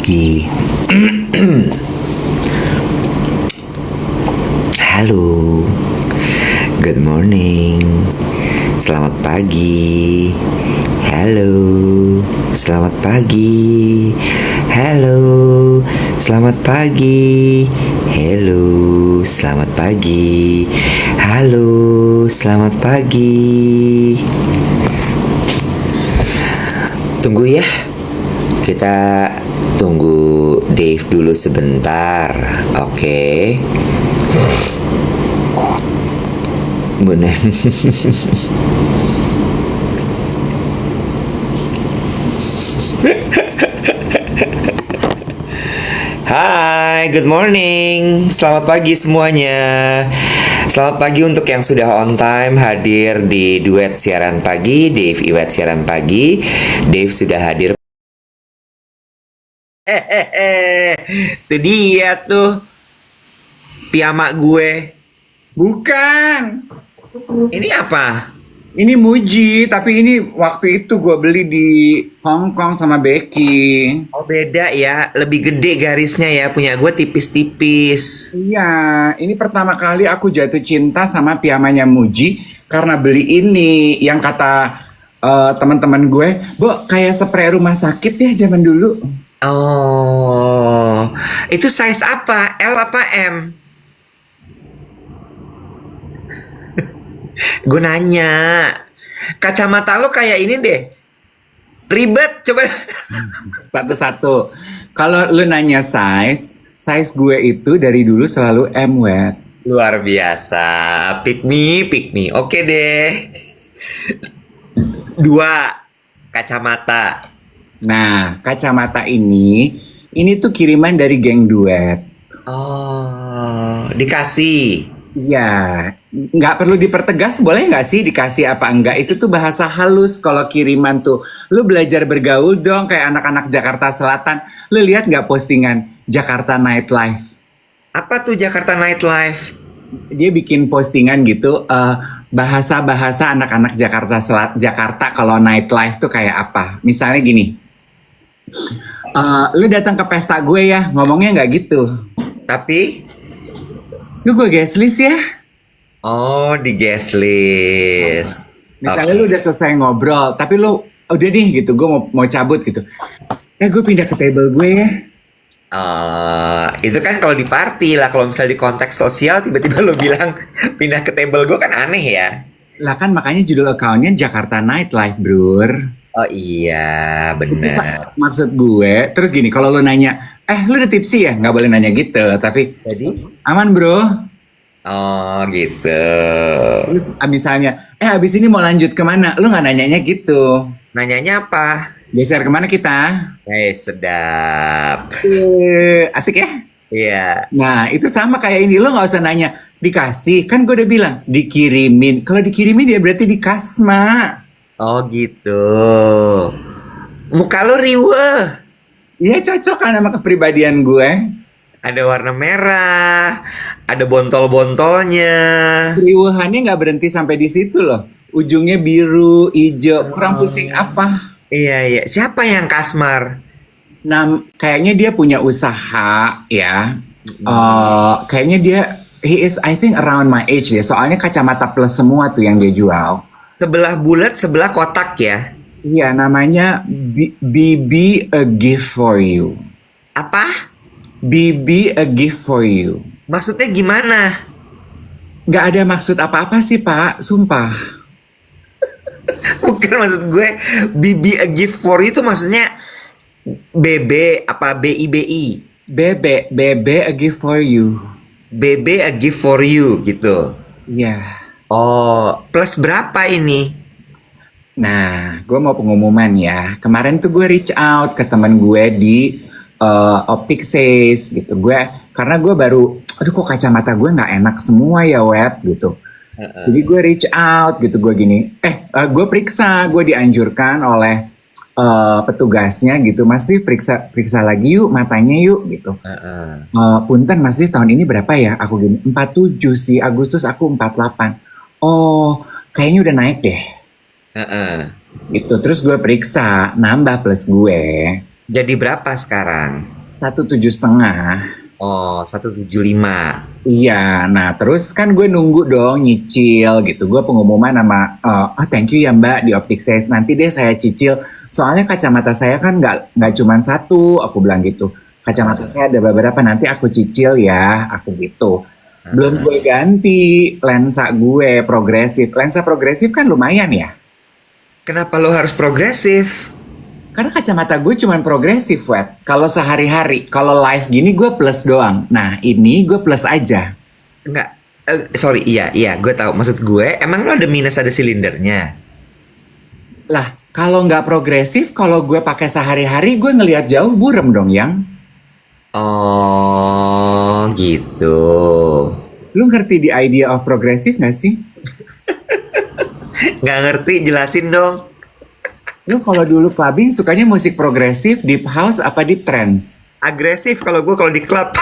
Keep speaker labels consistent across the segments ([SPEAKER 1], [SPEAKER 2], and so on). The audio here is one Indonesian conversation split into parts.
[SPEAKER 1] pagi. Halo. Good morning. Selamat pagi. Halo. Selamat pagi. Halo. Selamat pagi. Halo. Selamat pagi. Halo. Selamat pagi. Tunggu ya. Kita tunggu Dave dulu sebentar. Oke. Bener. Hai, good morning. Selamat pagi semuanya. Selamat pagi untuk yang sudah on time hadir di duet siaran pagi, Dave Iwet siaran pagi. Dave sudah hadir. Itu dia tuh piyama gue.
[SPEAKER 2] Bukan.
[SPEAKER 1] Ini apa?
[SPEAKER 2] Ini Muji, tapi ini waktu itu gue beli di Hong Kong sama Becky.
[SPEAKER 1] Oh beda ya, lebih gede garisnya ya. Punya gue tipis-tipis.
[SPEAKER 2] Iya, ini pertama kali aku jatuh cinta sama piyamanya Muji karena beli ini yang kata teman-teman gue, "Bo, kayak spray rumah sakit ya zaman dulu."
[SPEAKER 1] Oh, itu size apa? L apa M? Gue nanya. Kacamata lo kayak ini deh. Ribet, coba.
[SPEAKER 2] Satu-satu. Kalau lu nanya size gue itu dari dulu selalu M wet.
[SPEAKER 1] Luar biasa. Pick me. Oke deh. 2 kacamata.
[SPEAKER 2] Nah, kacamata ini tuh kiriman dari geng duet.
[SPEAKER 1] Oh, dikasih.
[SPEAKER 2] Iya, nggak perlu dipertegas, boleh nggak sih dikasih apa enggak? Itu tuh bahasa halus kalau kiriman tuh. Lu belajar bergaul dong kayak anak-anak Jakarta Selatan. Lu lihat nggak postingan Jakarta Nightlife?
[SPEAKER 1] Apa tuh Jakarta Nightlife?
[SPEAKER 2] Dia bikin postingan gitu, bahasa-bahasa anak-anak Jakarta kalau nightlife tuh kayak apa? Misalnya gini, lu datang ke pesta gue ya, ngomongnya nggak gitu.
[SPEAKER 1] Tapi
[SPEAKER 2] Lu gue guest list ya.
[SPEAKER 1] oh, di guest list.
[SPEAKER 2] Misalnya
[SPEAKER 1] Oke.
[SPEAKER 2] lu udah selesai ngobrol, tapi lu udah nih gitu, gue mau cabut gitu. Gue pindah ke table gue ya.
[SPEAKER 1] Itu kan kalau di party lah. Kalau misalnya di konteks sosial tiba-tiba lo bilang pindah ke table gue kan aneh ya.
[SPEAKER 2] Lah kan makanya judul accountnya Jakarta Nightlife, brur.
[SPEAKER 1] Oh iya,
[SPEAKER 2] Itu
[SPEAKER 1] benar.
[SPEAKER 2] maksud gue. Terus gini, kalau lu nanya, lu udah tipsi ya? Nggak boleh nanya gitu, tapi
[SPEAKER 1] Jadi,
[SPEAKER 2] aman bro.
[SPEAKER 1] oh gitu.
[SPEAKER 2] Terus misalnya, abis ini mau lanjut kemana? Lu nggak nanyanya gitu.
[SPEAKER 1] Nanyanya apa?
[SPEAKER 2] Geser kemana kita?
[SPEAKER 1] Sedap.
[SPEAKER 2] Asik ya?
[SPEAKER 1] Iya.
[SPEAKER 2] Nah, itu sama kayak ini. Lo nggak usah nanya, dikasih. Kan gue udah bilang, dikirimin. Kalau dikirimin dia berarti dikasma.
[SPEAKER 1] Oh gitu. Muka lo riweh.
[SPEAKER 2] Iya cocok kan sama kepribadian gue.
[SPEAKER 1] Ada warna merah, ada bontol-bontolnya.
[SPEAKER 2] Riuhannya nggak berhenti sampai di situ loh. Ujungnya biru, hijau. Kurang pusing apa?
[SPEAKER 1] Iya. Siapa yang kasmar?
[SPEAKER 2] Nah, kayaknya dia punya usaha ya. Kayaknya he is I think around my age ya. Soalnya kacamata plus semua tuh yang dia jual.
[SPEAKER 1] Sebelah bulat, sebelah kotak ya.
[SPEAKER 2] Iya, namanya BB A Gift For You.
[SPEAKER 1] Apa?
[SPEAKER 2] BB A Gift For You.
[SPEAKER 1] Maksudnya gimana?
[SPEAKER 2] Nggak ada maksud apa-apa sih, Pak. Sumpah.
[SPEAKER 1] Bukan maksud gue BB a gift for you itu maksudnya BB apa BIBI?
[SPEAKER 2] BB A Gift For You.
[SPEAKER 1] BB a gift for you gitu.
[SPEAKER 2] Iya.
[SPEAKER 1] Oh, plus berapa ini?
[SPEAKER 2] Nah, gue mau pengumuman ya. Kemarin tuh gue reach out ke temen gue di Opixays gitu. Karena gue baru, aduh kok kacamata gue nggak enak semua ya, web gitu. Jadi gue reach out gitu, gue gini, gue periksa, gue dianjurkan oleh petugasnya gitu, Mas Rif periksa lagi yuk matanya yuk gitu. Punten Mas Rif tahun ini berapa ya? Aku gini, 47 sih, Agustus aku 48. Oh, kayaknya udah naik deh. Gitu, terus gue periksa, nambah plus gue.
[SPEAKER 1] Jadi berapa sekarang?
[SPEAKER 2] 1,7,5.
[SPEAKER 1] Oh, 175.
[SPEAKER 2] Iya, nah terus kan gue nunggu dong nyicil gitu. Gue pengumuman sama, thank you ya Mbak di Optik Says. Nanti deh saya cicil. Soalnya kacamata saya kan nggak cuma satu, aku bilang gitu. Kacamata saya ada beberapa, nanti aku cicil ya, aku gitu. Belum gue ganti lensa gue progresif. Lensa progresif kan lumayan ya.
[SPEAKER 1] Kenapa lo harus progresif?
[SPEAKER 2] Karena kacamata gue cuma progresif, Wet. Kalau sehari-hari, kalau live gini gue plus doang. Nah, ini gue plus aja.
[SPEAKER 1] Enggak. Sorry, iya, gue tahu. Maksud gue, emang lo ada minus ada silindernya?
[SPEAKER 2] Lah, kalau nggak progresif, kalau gue pakai sehari-hari, gue ngelihat jauh burem dong, yang.
[SPEAKER 1] Oh, gitu.
[SPEAKER 2] Lu ngerti the idea of progresif nggak sih?
[SPEAKER 1] Nggak ngerti, jelasin dong.
[SPEAKER 2] Lu kalau dulu clubbing sukanya musik progresif, deep house, apa deep trance?
[SPEAKER 1] Agresif kalau gue kalau di klub.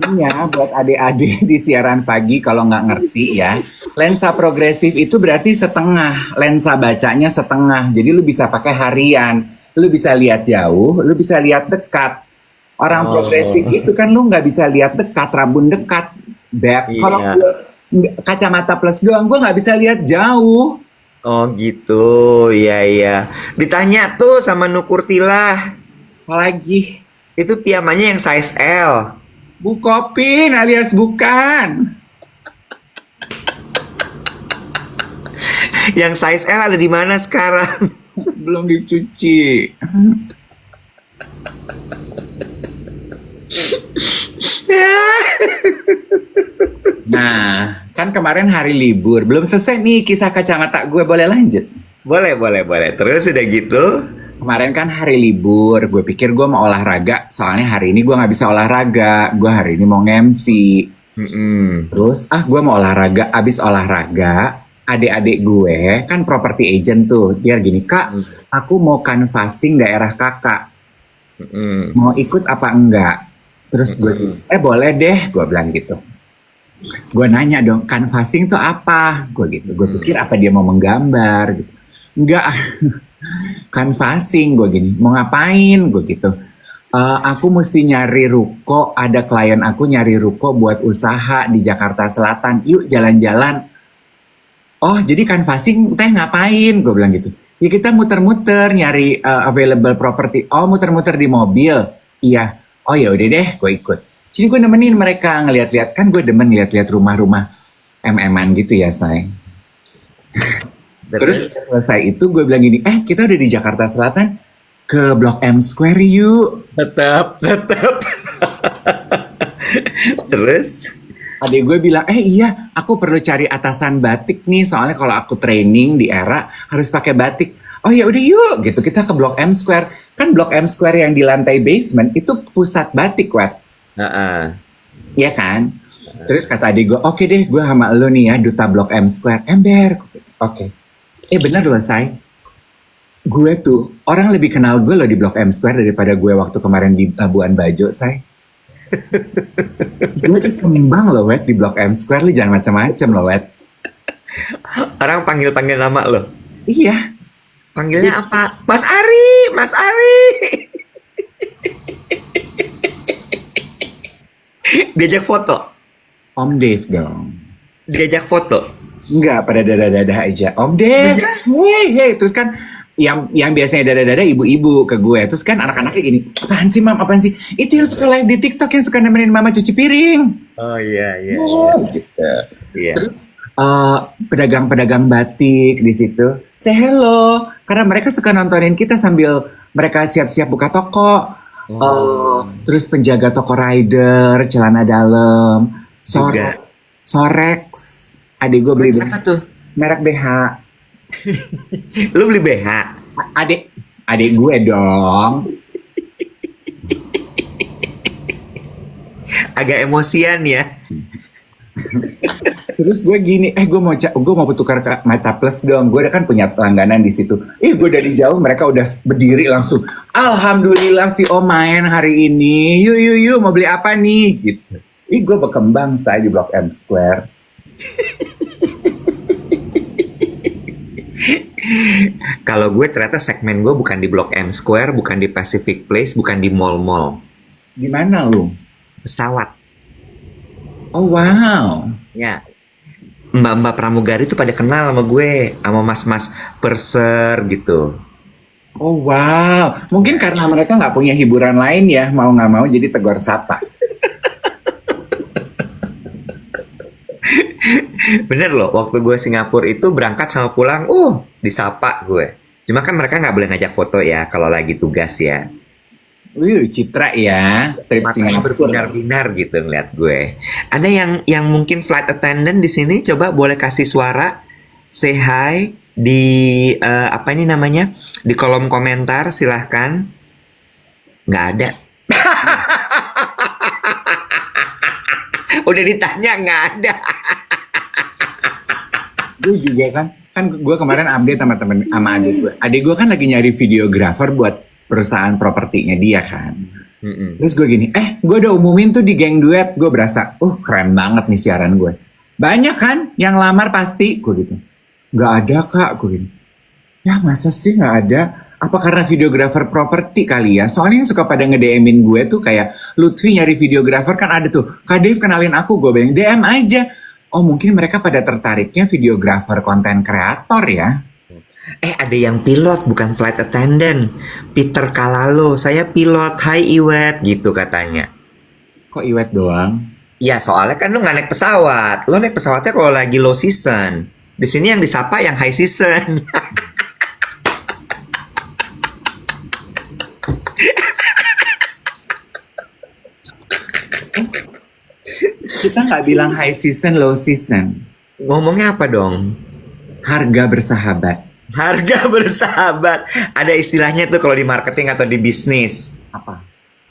[SPEAKER 2] Iya, buat adik-adik di siaran pagi kalau nggak ngerti ya. Lensa progresif itu berarti setengah, lensa bacanya setengah. Jadi lu bisa pakai harian, lu bisa lihat jauh, lu bisa lihat dekat. Orang progresif itu kan lu nggak bisa lihat dekat, rabun dekat, Beb.
[SPEAKER 1] Iya.
[SPEAKER 2] Kalau kacamata plus doang, gue nggak bisa lihat jauh.
[SPEAKER 1] Oh gitu, iya. Ditanya tuh sama Nukurtilah,
[SPEAKER 2] Apalagi
[SPEAKER 1] itu piyamanya yang size L.
[SPEAKER 2] Bukopin alias bukan.
[SPEAKER 1] Yang size L ada di mana sekarang?
[SPEAKER 2] Belum dicuci. Nah, kan kemarin hari libur, belum selesai nih kisah kacamata gue, boleh lanjut?
[SPEAKER 1] Boleh. Terus udah gitu,
[SPEAKER 2] Kemarin kan hari libur, gue pikir gue mau olahraga, soalnya hari ini gue nggak bisa olahraga, gue hari ini mau nge-MC. Terus, gue mau olahraga, abis olahraga, adik-adik gue kan property agent tuh, dia gini, Kak, aku mau canvassing daerah kakak, mau ikut apa enggak? Terus gue, boleh deh, gue bilang gitu. Gue nanya dong, canvassing tuh apa? Gue gitu, gue pikir apa dia mau menggambar gitu. Enggak, canvassing, gue gini, mau ngapain? Gue gitu. Aku mesti nyari ruko, ada klien aku nyari ruko buat usaha di Jakarta Selatan. Yuk jalan-jalan. Oh, jadi canvassing teh ngapain? Gue bilang gitu. Ya kita muter-muter nyari available property. Oh, muter-muter di mobil. Iya. Oh ya udah deh, gue ikut. Jadi gue nemenin mereka ngeliat-liat, kan gue demen liat-liat rumah-rumah MM-an gitu ya, say. Terus selesai itu gue bilang gini, kita udah di Jakarta Selatan, ke Blok M Square yuk.
[SPEAKER 1] tetap. Terus,
[SPEAKER 2] Adik gue bilang, iya, aku perlu cari atasan batik nih, soalnya kalau aku training di era harus pakai batik. Oh ya udah yuk, gitu kita ke Blok M Square. Kan Blok M Square yang di lantai basement itu pusat batik, Wet. Iya kan? Terus kata adik gue, oke deh, gue sama lo nih ya, duta Blok M Square. Ember. Oke. Bener loh, say. Gue tuh, orang lebih kenal gue loh di Blok M Square daripada gue waktu kemarin di Labuan Bajo, say. Gue dikembang loh, Wet, di Blok M Square. Lu jangan macam-macam loh, Wet.
[SPEAKER 1] orang panggil nama lo.
[SPEAKER 2] Iya.
[SPEAKER 1] Panggilnya apa? Mas Ari. Diajak foto.
[SPEAKER 2] Om Dave dong.
[SPEAKER 1] Diajak foto.
[SPEAKER 2] Enggak, pada dada-dada aja. Om Dave, hey. Terus kan yang biasanya dada-dada ibu-ibu ke gue. Terus kan anak-anaknya gini, apaan sih mam, apaan sih? Itu yang suka live di TikTok, yang suka nemenin mama cuci piring.
[SPEAKER 1] Oh iya.
[SPEAKER 2] Gitu.
[SPEAKER 1] Iya.
[SPEAKER 2] Terus pedagang-pedagang batik di situ say hello, karena mereka suka nontonin kita sambil mereka siap-siap buka toko. Terus penjaga toko rider, celana dalam, Sorex. Adik gue beli
[SPEAKER 1] Apa tuh?
[SPEAKER 2] merek BH.
[SPEAKER 1] Lu beli BH?
[SPEAKER 2] Adik gue dong.
[SPEAKER 1] Agak emosian ya.
[SPEAKER 2] Terus gue gini, gue mau tukar Meta Plus dong. Gue kan punya langganan di situ. Gue dari jauh mereka udah berdiri langsung. Alhamdulillah si Om main hari ini. Yuk, mau beli apa nih? Gitu. Gue berkembang saya di Blok M Square.
[SPEAKER 1] Kalau gue ternyata segmen gue bukan di Blok M Square, bukan di Pacific Place, bukan di mall-mall.
[SPEAKER 2] Gimana lu?
[SPEAKER 1] Pesawat.
[SPEAKER 2] Oh wow.
[SPEAKER 1] Ya. Mbak-mbak pramugari tuh pada kenal sama gue, sama mas-mas purser gitu.
[SPEAKER 2] Oh wow. Mungkin karena mereka nggak punya hiburan lain ya, mau nggak mau jadi tegur sapa.
[SPEAKER 1] Bener loh, waktu gue Singapura itu berangkat sama pulang, disapa gue. Cuma kan mereka nggak boleh ngajak foto ya kalau lagi tugas ya.
[SPEAKER 2] Citra ya, trip
[SPEAKER 1] Matanya
[SPEAKER 2] Singapura.
[SPEAKER 1] berbinar-binar gitu ngeliat gue. Ada yang mungkin flight attendant di sini, coba boleh kasih suara, say hi di apa ini namanya, di kolom komentar silahkan. Nggak ada. Udah ditanya nggak ada.
[SPEAKER 2] Gue juga kan gue kemarin update sama adik gue. Adik gue kan lagi nyari videografer buat perusahaan propertinya dia kan.
[SPEAKER 1] Mm-mm.
[SPEAKER 2] Terus gue gini, gue udah umumin tuh di geng duet. Gue berasa, keren banget nih siaran gue. Banyak kan yang lamar pasti, gue gitu. Gak ada kak, gue gini. Ya masa sih gak ada? Apa karena videografer properti kali ya? Soalnya yang suka pada nge-DM-in gue tuh kayak Lutfi nyari videografer kan ada tuh. Kak Dave kenalin aku, gue bilang DM aja. Oh mungkin mereka pada tertariknya videografer konten kreator ya.
[SPEAKER 1] Ada yang pilot bukan flight attendant. Peter Kalalo, saya pilot. Hai Iwet, gitu katanya.
[SPEAKER 2] Kok Iwet doang?
[SPEAKER 1] Ya soalnya kan lu nggak naik pesawat. Lu naik pesawatnya kalau lagi low season. Di sini yang disapa yang high season.
[SPEAKER 2] Kita nggak bilang high season, low season.
[SPEAKER 1] Ngomongnya apa dong?
[SPEAKER 2] Harga bersahabat.
[SPEAKER 1] Harga bersahabat. Ada istilahnya tuh kalau di marketing atau di bisnis.
[SPEAKER 2] Apa?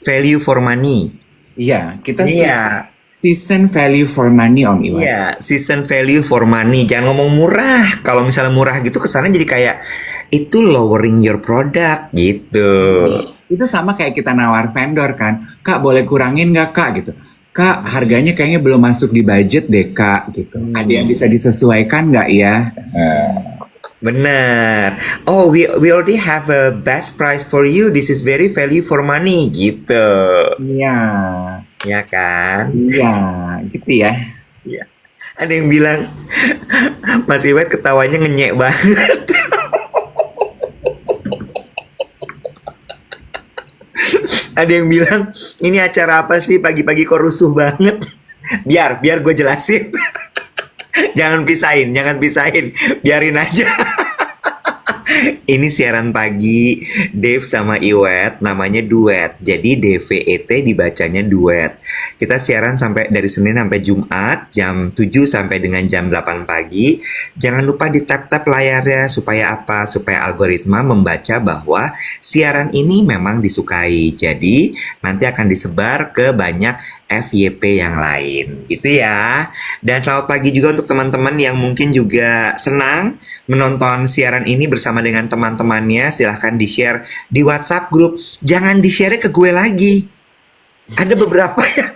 [SPEAKER 1] Value for money.
[SPEAKER 2] Iya, kita
[SPEAKER 1] Iya.
[SPEAKER 2] season value for money Om Iwan.
[SPEAKER 1] Iya, season value for money. Jangan ngomong murah. Kalau misalnya murah gitu kesannya jadi kayak itu lowering your product gitu.
[SPEAKER 2] Itu sama kayak kita nawar vendor kan. Kak boleh kurangin nggak kak gitu. Kak harganya kayaknya belum masuk di budget deh kak gitu. Ada yang bisa disesuaikan nggak ya?
[SPEAKER 1] Bener. Oh, we already have a best price for you. This is very value for money gitu.
[SPEAKER 2] Iya,
[SPEAKER 1] Ya kan?
[SPEAKER 2] iya, gitu ya.
[SPEAKER 1] Iya. Ada yang bilang Mas Iwet ketawanya ngenyek banget. Ada yang bilang ini acara apa sih pagi-pagi kok rusuh banget. Biar gue jelasin. Jangan pisahin, biarin aja. Ini siaran pagi Dave sama Iwet, namanya duet. Jadi DVET dibacanya duet. Kita siaran sampai dari Senin sampai Jumat jam 7 sampai dengan jam 8 pagi. Jangan lupa di tap-tap layarnya supaya apa? Supaya algoritma membaca bahwa siaran ini memang disukai. Jadi nanti akan disebar ke banyak FYP yang lain gitu ya. Dan selamat pagi juga untuk teman-teman yang mungkin juga senang menonton siaran ini bersama dengan teman-temannya. Silahkan di-share di WhatsApp grup. Jangan di-share ke gue lagi. Ada beberapa yang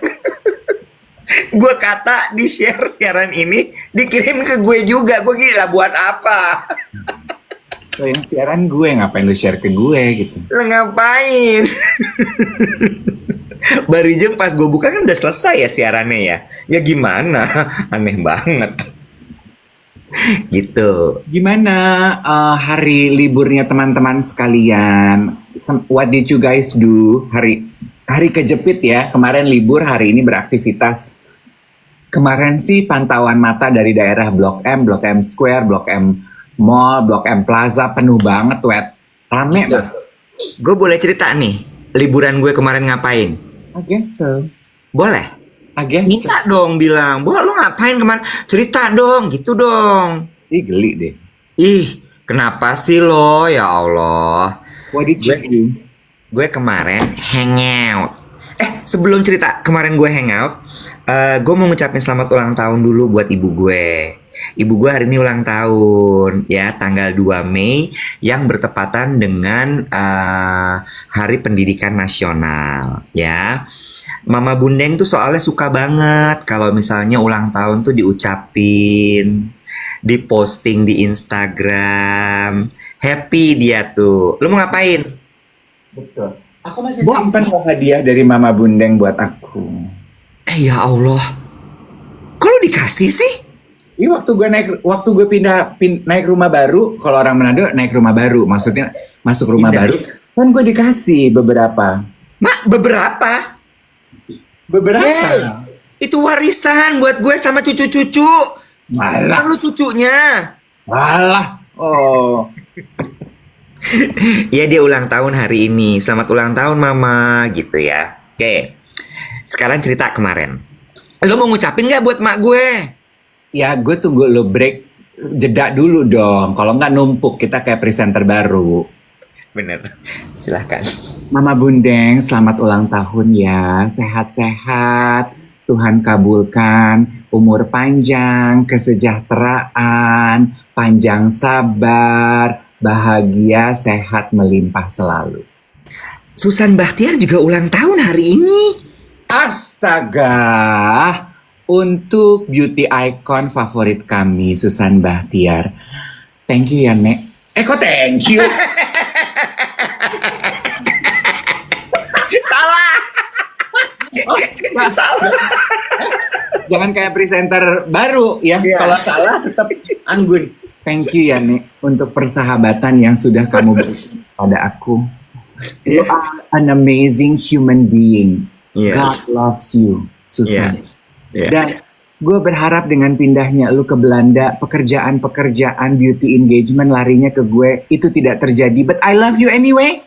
[SPEAKER 1] gue kata di-share siaran ini dikirim ke gue juga. Gue gini lah buat apa?
[SPEAKER 2] So yang siaran gue ngapain lu share ke gue gitu.
[SPEAKER 1] Lo ngapain? Barijeng pas gue buka kan udah selesai ya siarannya ya. Ya gimana? Aneh banget. Gitu.
[SPEAKER 2] Gimana hari liburnya teman-teman sekalian? What did you guys do? Hari kejepit ya. Kemarin libur, hari ini beraktivitas. Kemarin sih pantauan mata dari daerah Blok M Square, Blok M Mall, Blok M Plaza penuh banget, wet. Rame
[SPEAKER 1] Gitu.
[SPEAKER 2] banget.
[SPEAKER 1] Gue boleh cerita nih. Liburan gue kemarin ngapain?
[SPEAKER 2] I guess so.
[SPEAKER 1] Boleh?
[SPEAKER 2] I guess so.
[SPEAKER 1] Minta dong bilang. Bo, lo ngapain kemarin? Cerita dong, gitu dong.
[SPEAKER 2] Ih geli deh.
[SPEAKER 1] Ih, kenapa sih lo? Ya Allah.
[SPEAKER 2] What did you do?
[SPEAKER 1] Gue kemarin hangout. Sebelum cerita kemarin gue hangout, gue mau ngucapin selamat ulang tahun dulu buat ibu gue. Ibu gue hari ini ulang tahun, ya tanggal 2 Mei yang bertepatan dengan Hari Pendidikan Nasional, ya. Mama Bundeng tuh soalnya suka banget kalau misalnya ulang tahun tuh diucapin. diposting di Instagram. Happy dia tuh. Lu mau ngapain?
[SPEAKER 2] Betul. Aku masih simpan loh hadiah dari Mama Bundeng buat aku.
[SPEAKER 1] Ya Allah. Kok lu dikasih sih?
[SPEAKER 2] Ini waktu gue naik rumah baru, kalau orang Manado naik rumah baru, maksudnya masuk rumah baru, kan gue dikasih beberapa.
[SPEAKER 1] Mak, beberapa? Hey, itu warisan buat gue sama cucu-cucu.
[SPEAKER 2] Malah.
[SPEAKER 1] Kan lu cucunya.
[SPEAKER 2] Walah. Oh.
[SPEAKER 1] Ya dia ulang tahun hari ini. Selamat ulang tahun Mama gitu ya. Oke. Sekarang cerita kemarin. Lo mau ngucapin gak buat mak gue?
[SPEAKER 2] Ya gue tunggu lo break jeda dulu dong. Kalau nggak numpuk kita kayak presenter baru.
[SPEAKER 1] Bener. Silahkan.
[SPEAKER 2] Mama Bundeng, selamat ulang tahun ya. Sehat-sehat. Tuhan kabulkan. Umur panjang, kesejahteraan, panjang sabar, bahagia, sehat, melimpah selalu.
[SPEAKER 1] Susan Bachtiar juga ulang tahun hari ini.
[SPEAKER 2] Astaga. Untuk beauty icon favorit kami, Susan Bachtiar. Thank you ya, Nek. Kok thank you?
[SPEAKER 1] Salah.
[SPEAKER 2] Salah. Jangan kayak presenter baru ya. Kalau salah tetap anggun. Thank you ya, Nek, untuk persahabatan yang sudah kamu beri pada aku. You are an amazing human being. God loves you, Susan. Dan gue berharap dengan pindahnya lu ke Belanda, pekerjaan-pekerjaan beauty engagement larinya ke gue, itu tidak terjadi. But I love you anyway.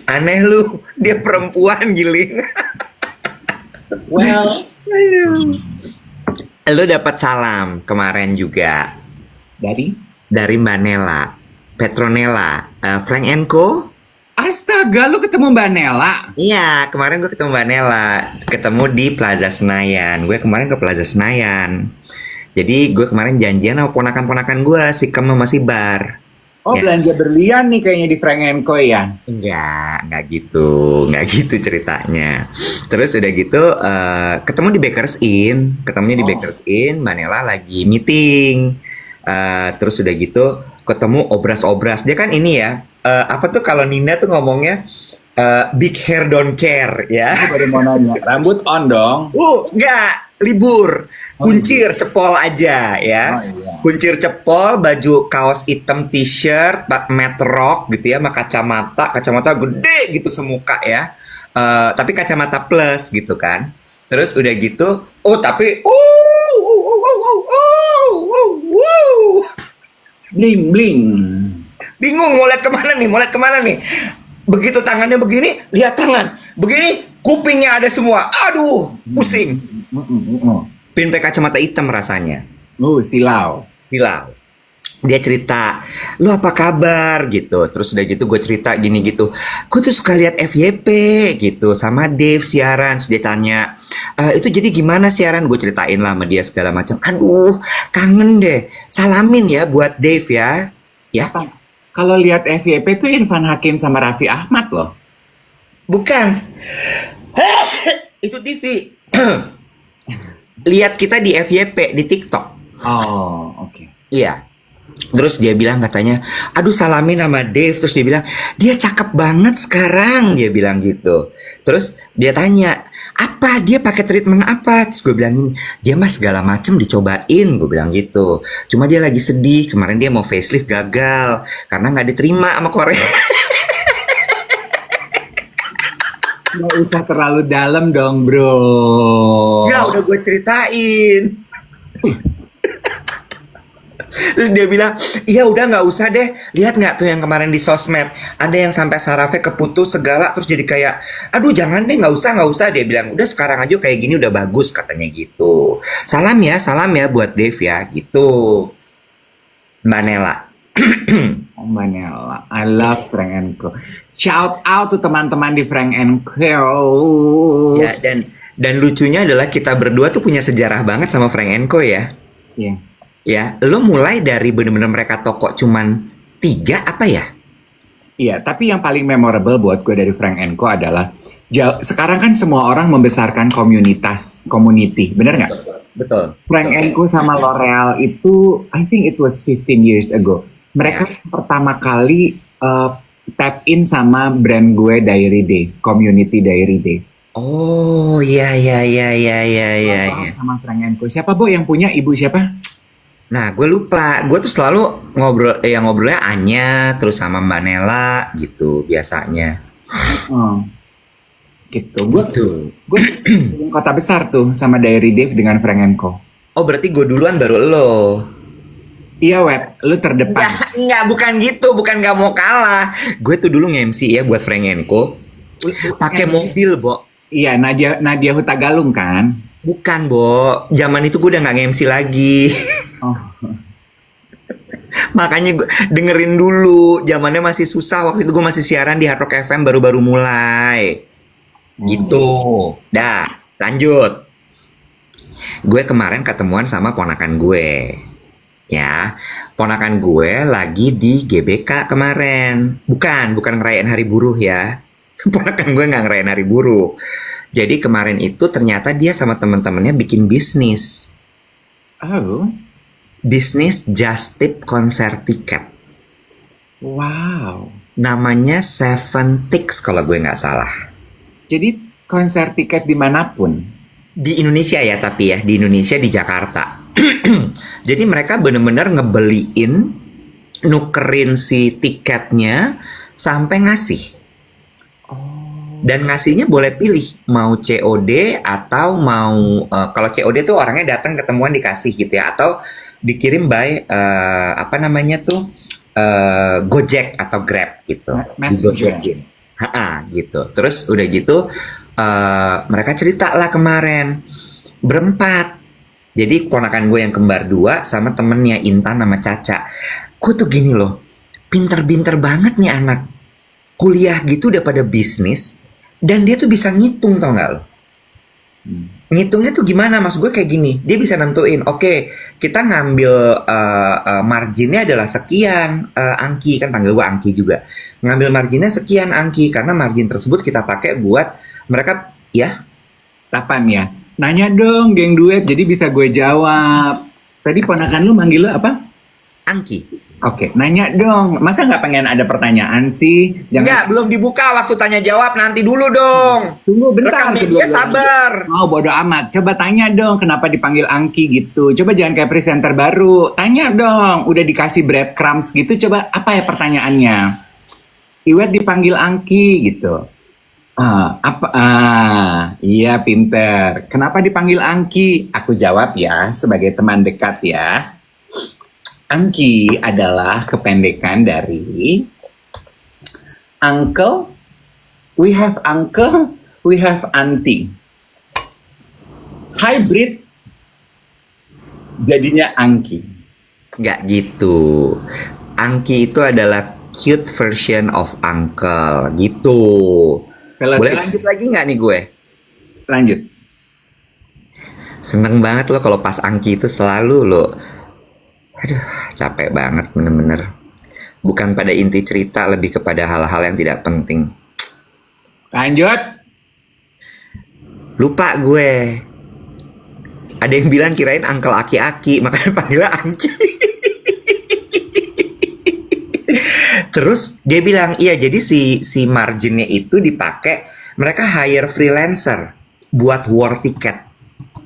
[SPEAKER 1] Aneh lu, dia perempuan giling.
[SPEAKER 2] Well,
[SPEAKER 1] Lu dapat salam kemarin juga dari Mbak Nela, Petronella, Frank Co.
[SPEAKER 2] Astaga, lu ketemu Mbak Nela?
[SPEAKER 1] Iya, kemarin gue ketemu Mbak Nela, ketemu di Plaza Senayan. Gue kemarin ke Plaza Senayan. Jadi gue kemarin janjian sama ponakan-ponakan gue, si Kem sama si Bar.
[SPEAKER 2] Oh,
[SPEAKER 1] Ya.
[SPEAKER 2] belanja berlian nih kayaknya di Frank Co ya?
[SPEAKER 1] Enggak gitu ceritanya. Terus udah gitu, ketemu di Bakers Inn, ketemunya di Bakers Inn, Mbak Nela lagi meeting. Terus udah gitu, ketemu obras-obras. Dia kan ini ya, apa tuh kalau Ninda tuh ngomongnya, big hair don't care ya.
[SPEAKER 2] Aku baru mau nanya, rambut on dong?
[SPEAKER 1] Enggak, libur. Kuncir cepol aja ya.
[SPEAKER 2] Oh, iya.
[SPEAKER 1] Kuncir cepol, baju kaos hitam, t-shirt, matte rock gitu ya, sama kacamata gede gitu semuka ya. Tapi kacamata plus gitu kan. Terus udah gitu,
[SPEAKER 2] Bling bling.
[SPEAKER 1] bingung mau lihat kemana nih. Begitu tangannya begini, lihat tangan. Begini, kupingnya ada semua. Aduh, pusing. Pin pakai kacamata hitam rasanya.
[SPEAKER 2] Silau.
[SPEAKER 1] Hilang. Dia cerita, lu apa kabar gitu. Terus udah gitu gue cerita gini gitu. Gue tuh suka lihat FYP gitu sama Dave siaran. Terus dia tanya, itu jadi gimana siaran? Gue ceritain lah sama dia segala macam. Aduh, kangen deh. Salamin ya buat Dave ya. Ya.
[SPEAKER 2] Kalau lihat FYP tuh Irfan Hakim sama Raffi Ahmad loh.
[SPEAKER 1] Bukan. Itu TV. Lihat kita di FYP di TikTok.
[SPEAKER 2] Oh, oke.
[SPEAKER 1] Iya. Terus dia bilang katanya, aduh salamin sama Dave. Terus dia bilang, dia cakep banget sekarang. Dia bilang gitu. Terus dia tanya, apa? Dia pakai treatment apa? Terus gue bilang gini, dia mah segala macem dicobain. Gue bilang gitu. Cuma dia lagi sedih. Kemarin dia mau facelift gagal. Karena nggak diterima sama Korea.
[SPEAKER 2] Nggak usah terlalu dalam dong, bro.
[SPEAKER 1] Ya udah gue ceritain. Terus dia bilang, iya udah nggak usah deh. Lihat nggak tuh yang kemarin di sosmed, ada yang sampai sarafnya keputus segala. Terus jadi kayak, aduh jangan deh, nggak usah. Dia bilang, udah sekarang aja kayak gini udah bagus katanya gitu. Salam ya buat Dave ya gitu. Mbak Nela.
[SPEAKER 2] Mbak Nela, I love Frank Co. Shout out to teman-teman di Frank Co.
[SPEAKER 1] Ya, dan lucunya adalah kita berdua tuh punya sejarah banget sama Frank Co ya.
[SPEAKER 2] Iya.
[SPEAKER 1] Ya, lo mulai dari bener-bener mereka toko cuman 3 apa ya?
[SPEAKER 2] Iya, tapi yang paling memorable buat gue dari Frank Co adalah Sekarang kan semua orang membesarkan community, bener nggak?
[SPEAKER 1] Betul.
[SPEAKER 2] Frank Co sama L'Oreal itu, I think it was 15 years ago. Mereka yang pertama kali tap in sama brand gue Diary Day, Community Diary Day.
[SPEAKER 1] Oh, iya, iya, iya, iya, iya, iya. Iya.
[SPEAKER 2] Sama Frank Co. Siapa Bo yang punya, ibu siapa?
[SPEAKER 1] Nah, gue lupa. Gue tuh selalu ngobrolnya Anya, terus sama Mbak Nela gitu biasanya.
[SPEAKER 2] Oh, gitu. Gue
[SPEAKER 1] Gitu.
[SPEAKER 2] kota besar tuh sama Diary Day dengan Frank Co.
[SPEAKER 1] Oh, berarti gue duluan baru lo.
[SPEAKER 2] Iya, Web, lu terdepan.
[SPEAKER 1] Enggak, bukan gitu, bukan gak mau kalah. Gue tuh dulu nge-MC ya buat Frank Co. Pakai mobil, Bo.
[SPEAKER 2] Iya, Nadia Hutagalung kan?
[SPEAKER 1] Bukan, Bo. Zaman itu gue udah gak nge-MC lagi.
[SPEAKER 2] Oh.
[SPEAKER 1] Makanya gue dengerin dulu. Zamannya masih susah. Waktu itu gue masih siaran di Hard Rock FM baru-baru mulai. Gitu. Dah, lanjut. Gue kemarin ketemuan sama ponakan gue. Ya, ponakan gue lagi di GBK kemarin. Bukan ngerayain hari buruh ya. Ponakan gue nggak ngerayain hari buruh. Jadi kemarin itu ternyata dia sama temen-temennya bikin bisnis.
[SPEAKER 2] Oh,
[SPEAKER 1] Bisnis just tip konser tiket.
[SPEAKER 2] wow.
[SPEAKER 1] Namanya Seven Tix kalau gue nggak salah.
[SPEAKER 2] Jadi konser tiket dimanapun.
[SPEAKER 1] Di Indonesia ya, tapi ya di Indonesia, di Jakarta. Jadi mereka bener-bener ngebeliin, nukerin si tiketnya sampai ngasih. Dan ngasihnya boleh pilih mau COD atau mau kalau COD tuh orangnya datang ketemuan dikasih gitu ya, atau dikirim by apa namanya tuh Gojek atau Grab gitu.
[SPEAKER 2] Messenger.
[SPEAKER 1] Gitu. Terus udah gitu mereka cerita lah kemarin berempat. Jadi ponakan gue yang kembar 2 sama temennya Intan sama Caca. Gue tuh gini loh, pinter-pinter banget nih anak. Kuliah gitu udah pada bisnis dan dia tuh bisa ngitung, tau gak lo? Ngitungnya tuh gimana? Mas gue kayak gini, dia bisa nentuin, oke, kita ngambil marginnya adalah sekian angki, kan panggil gue Angki juga. Ngambil marginnya sekian angki, karena margin tersebut kita pakai buat mereka, ya.
[SPEAKER 2] Kapan ya? Nanya dong, geng duet, jadi bisa gue jawab. Tadi ponakan lu manggil lu apa?
[SPEAKER 1] Angki.
[SPEAKER 2] Oke, nanya dong. Masa nggak pengen ada pertanyaan sih?
[SPEAKER 1] Enggak, belum dibuka waktu tanya jawab, nanti dulu dong.
[SPEAKER 2] Tunggu bentar.
[SPEAKER 1] Rekam media sabar.
[SPEAKER 2] Oh, bodo amat. Coba tanya dong kenapa dipanggil Angki gitu. Coba jangan kayak presenter baru. Tanya dong. Udah dikasih breadcrumbs gitu. Coba apa ya pertanyaannya? Iwet dipanggil Angki gitu. Iya pinter. Kenapa dipanggil Angki? Aku jawab ya sebagai teman dekat ya. Angki adalah kependekan dari Uncle. We have Uncle, we have Auntie. Hybrid jadinya Angki.
[SPEAKER 1] Nggak gitu. Angki itu adalah cute version of Uncle gitu. Boleh lanjut lagi nggak nih gue?
[SPEAKER 2] Lanjut.
[SPEAKER 1] Seneng banget lo kalau pas Angki itu selalu lo. Aduh, capek banget bener-bener. Bukan pada inti cerita, lebih kepada hal-hal yang tidak penting.
[SPEAKER 2] Lanjut.
[SPEAKER 1] Lupa gue. Ada yang bilang kirain Uncle Aki-Aki, makanya panggilnya Angki. Terus dia bilang, iya jadi si marginnya itu dipakai, mereka hire freelancer buat war tiket.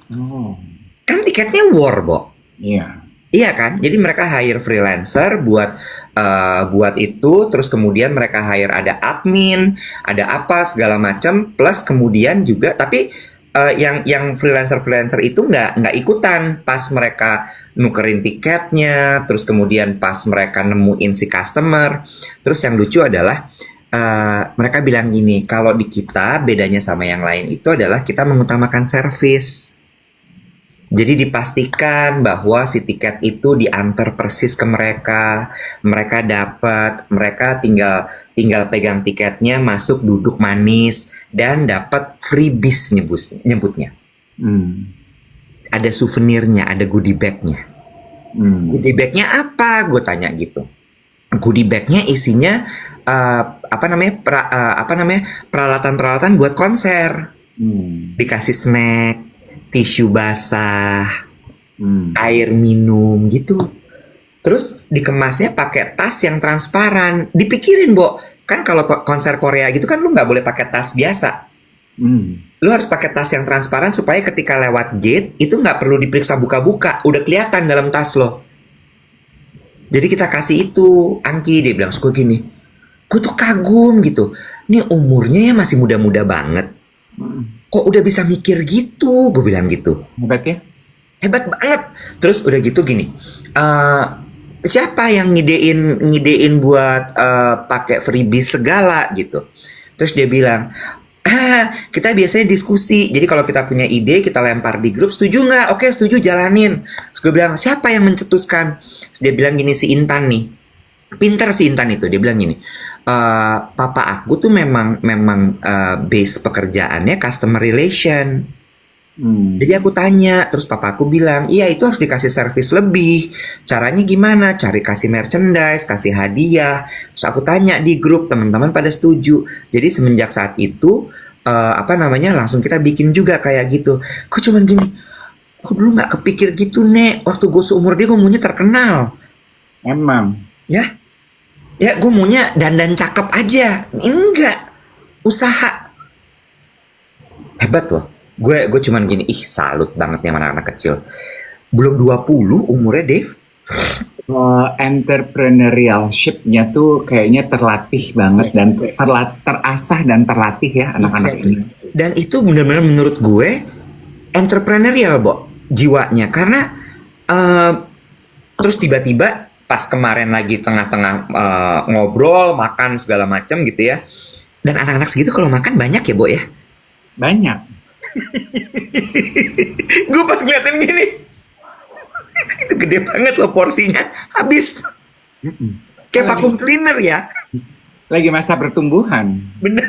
[SPEAKER 2] Oh.
[SPEAKER 1] Kan tiketnya war, Bo.
[SPEAKER 2] Iya.
[SPEAKER 1] Iya kan? Jadi mereka hire freelancer buat itu, terus kemudian mereka hire ada admin, ada apa segala macam, plus kemudian juga tapi yang freelancer itu nggak ikutan pas mereka nukerin tiketnya, terus kemudian pas mereka nemuin si customer. Terus yang lucu adalah mereka bilang gini, kalau di kita bedanya sama yang lain itu adalah kita mengutamakan service. Jadi dipastikan bahwa si tiket itu diantar persis ke mereka, mereka dapat, mereka tinggal pegang tiketnya, masuk duduk manis dan dapat freebies nyebutnya. Ada souvenirnya, ada goodie bagnya. Goodie bagnya apa? Gue tanya gitu. Goodie bagnya isinya peralatan-peralatan buat konser.
[SPEAKER 2] Hmm.
[SPEAKER 1] Dikasih snack, tisu basah,
[SPEAKER 2] Hmm.
[SPEAKER 1] air minum gitu. Terus dikemasnya pakai tas yang transparan. Dipikirin, Bo. Kan kalau konser Korea gitu kan lu nggak boleh pakai tas biasa.
[SPEAKER 2] Hmm.
[SPEAKER 1] Lu harus pakai tas yang transparan supaya ketika lewat gate itu nggak perlu diperiksa buka-buka. Udah kelihatan dalam tas lo. Jadi kita kasih itu, Angki. Dia bilang, suka gini. Gue tuh kagum gitu. Ini umurnya ya masih muda-muda banget. Kok udah bisa mikir gitu? Gue bilang gitu.
[SPEAKER 2] Hebat ya?
[SPEAKER 1] Hebat banget. Terus udah gitu gini. eh Siapa yang ngidein buat pakai freebie segala gitu. Terus dia bilang, kita biasanya diskusi. Jadi kalau kita punya ide, kita lempar di grup. Setuju nggak? Oke, setuju, jalanin. Terus gue bilang, siapa yang mencetuskan? Terus dia bilang gini, si Intan nih. Pinter si Intan itu. Dia bilang gini, papa aku tuh memang base pekerjaannya customer relation. Jadi aku tanya, terus papa aku bilang, iya itu harus dikasih servis lebih. Caranya gimana? Cari kasih merchandise, kasih hadiah. Terus aku tanya di grup, teman-teman pada setuju. Jadi semenjak saat itu, langsung kita bikin juga kayak gitu. Kok cuman gini, kok dulu nggak kepikir gitu, Nek. Waktu gue seumur dia, gue maunya terkenal.
[SPEAKER 2] Emang.
[SPEAKER 1] Ya, ya gue maunya dandan cakep aja. Ini enggak, usaha. Hebat loh. Gue cuman gini, salut banget nih sama anak-anak kecil. Belum 20 umurnya, Dave.
[SPEAKER 2] Entrepreneurship-nya tuh kayaknya terlatih banget dan terasah dan terlatih ya anak-anak
[SPEAKER 1] Exactly.
[SPEAKER 2] ini.
[SPEAKER 1] Dan itu benar-benar menurut gue entrepreneurial, Bo, jiwanya. Karena terus tiba-tiba pas kemarin lagi tengah-tengah ngobrol, makan segala macam gitu ya. Dan anak-anak segitu kalau makan banyak ya, Bo ya.
[SPEAKER 2] Banyak.
[SPEAKER 1] Gue pas ngeliatin gini, itu gede banget loh porsinya, habis. Kayak vacuum cleaner ya.
[SPEAKER 2] Lagi masa pertumbuhan.
[SPEAKER 1] Bener.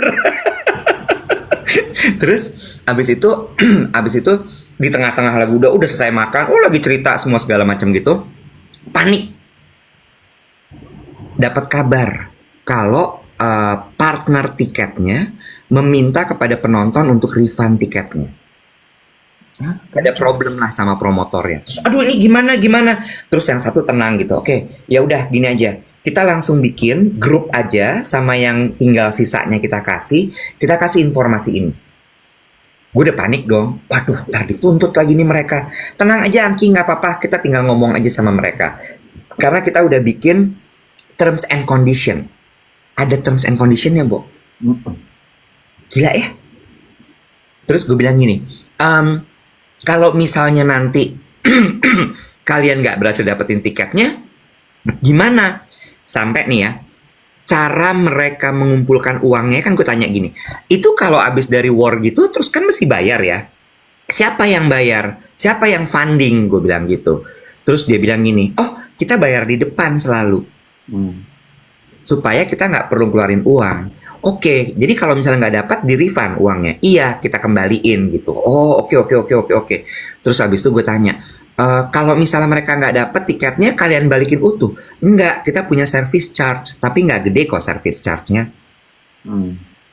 [SPEAKER 1] Terus abis itu di tengah-tengah lagu udah selesai makan, lagi cerita semua segala macam gitu. Panik. Dapat kabar kalau partner tiketnya meminta kepada penonton untuk refund tiketnya.
[SPEAKER 2] Hah?
[SPEAKER 1] Ada problem lah sama promotornya. Terus, aduh ini gimana? Terus yang satu tenang gitu. Oke, ya udah gini aja. Kita langsung bikin grup aja sama yang tinggal sisanya kita kasih informasi ini. Gue udah panik dong. Waduh, ntar dituntut lagi nih mereka. Tenang aja Angki, nggak apa-apa. Kita tinggal ngomong aja sama mereka. Karena kita udah bikin terms and condition. Ada terms and conditionnya, Bo. Gila ya. Terus gue bilang gini, kalau misalnya nanti kalian nggak berhasil dapetin tiketnya, gimana? Sampai nih ya, cara mereka mengumpulkan uangnya kan gue tanya gini, itu kalau abis dari war gitu terus kan mesti bayar ya. Siapa yang bayar? Siapa yang funding? Gue bilang gitu. Terus dia bilang gini, kita bayar di depan selalu. Supaya kita nggak perlu keluarin uang. Oke, jadi kalau misalnya nggak dapat di refund uangnya, iya kita kembaliin gitu. Oke. Terus habis itu gue tanya, kalau misalnya mereka nggak dapat tiketnya, kalian balikin utuh? Enggak, kita punya service charge, tapi nggak gede kok service charge-nya.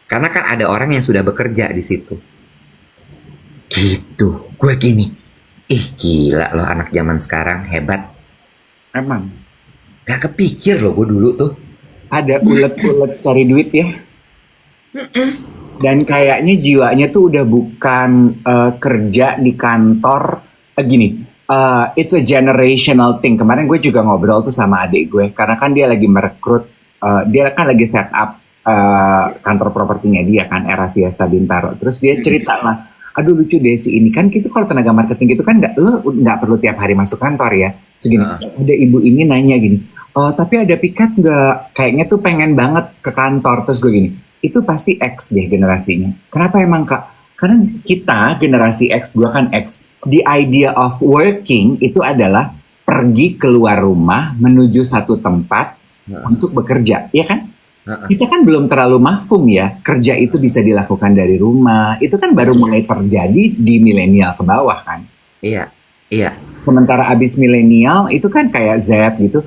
[SPEAKER 1] Karena kan ada orang yang sudah bekerja di situ. Gitu, gue gini, gila loh anak zaman sekarang, hebat.
[SPEAKER 2] Emang.
[SPEAKER 1] Gak kepikir loh gue dulu tuh.
[SPEAKER 2] Ada ulet-ulet cari duit ya. Dan kayaknya jiwanya tuh udah bukan kerja di kantor. It's a generational thing. Kemarin gue juga ngobrol tuh sama adik gue, karena kan dia lagi merekrut, dia kan lagi set up kantor propertinya dia kan, Era Fiesta Bintaro. Terus dia cerita lah, aduh lucu deh si ini kan, gitu kalau tenaga marketing gitu kan lo nggak perlu tiap hari masuk kantor ya. Segini, ada ibu ini nanya gini, tapi ada piket nggak? Kayaknya tuh pengen banget ke kantor. Terus gue gini, itu pasti X deh generasinya. Kenapa emang Kak? Karena kita generasi X, gue kan X, the idea of working itu adalah pergi keluar rumah menuju satu tempat untuk bekerja, ya kan? Kita kan belum terlalu mafhum ya, kerja itu bisa dilakukan dari rumah. Itu kan baru mulai terjadi di milenial ke bawah kan?
[SPEAKER 1] Iya.
[SPEAKER 2] Sementara abis milenial itu kan kayak Z gitu,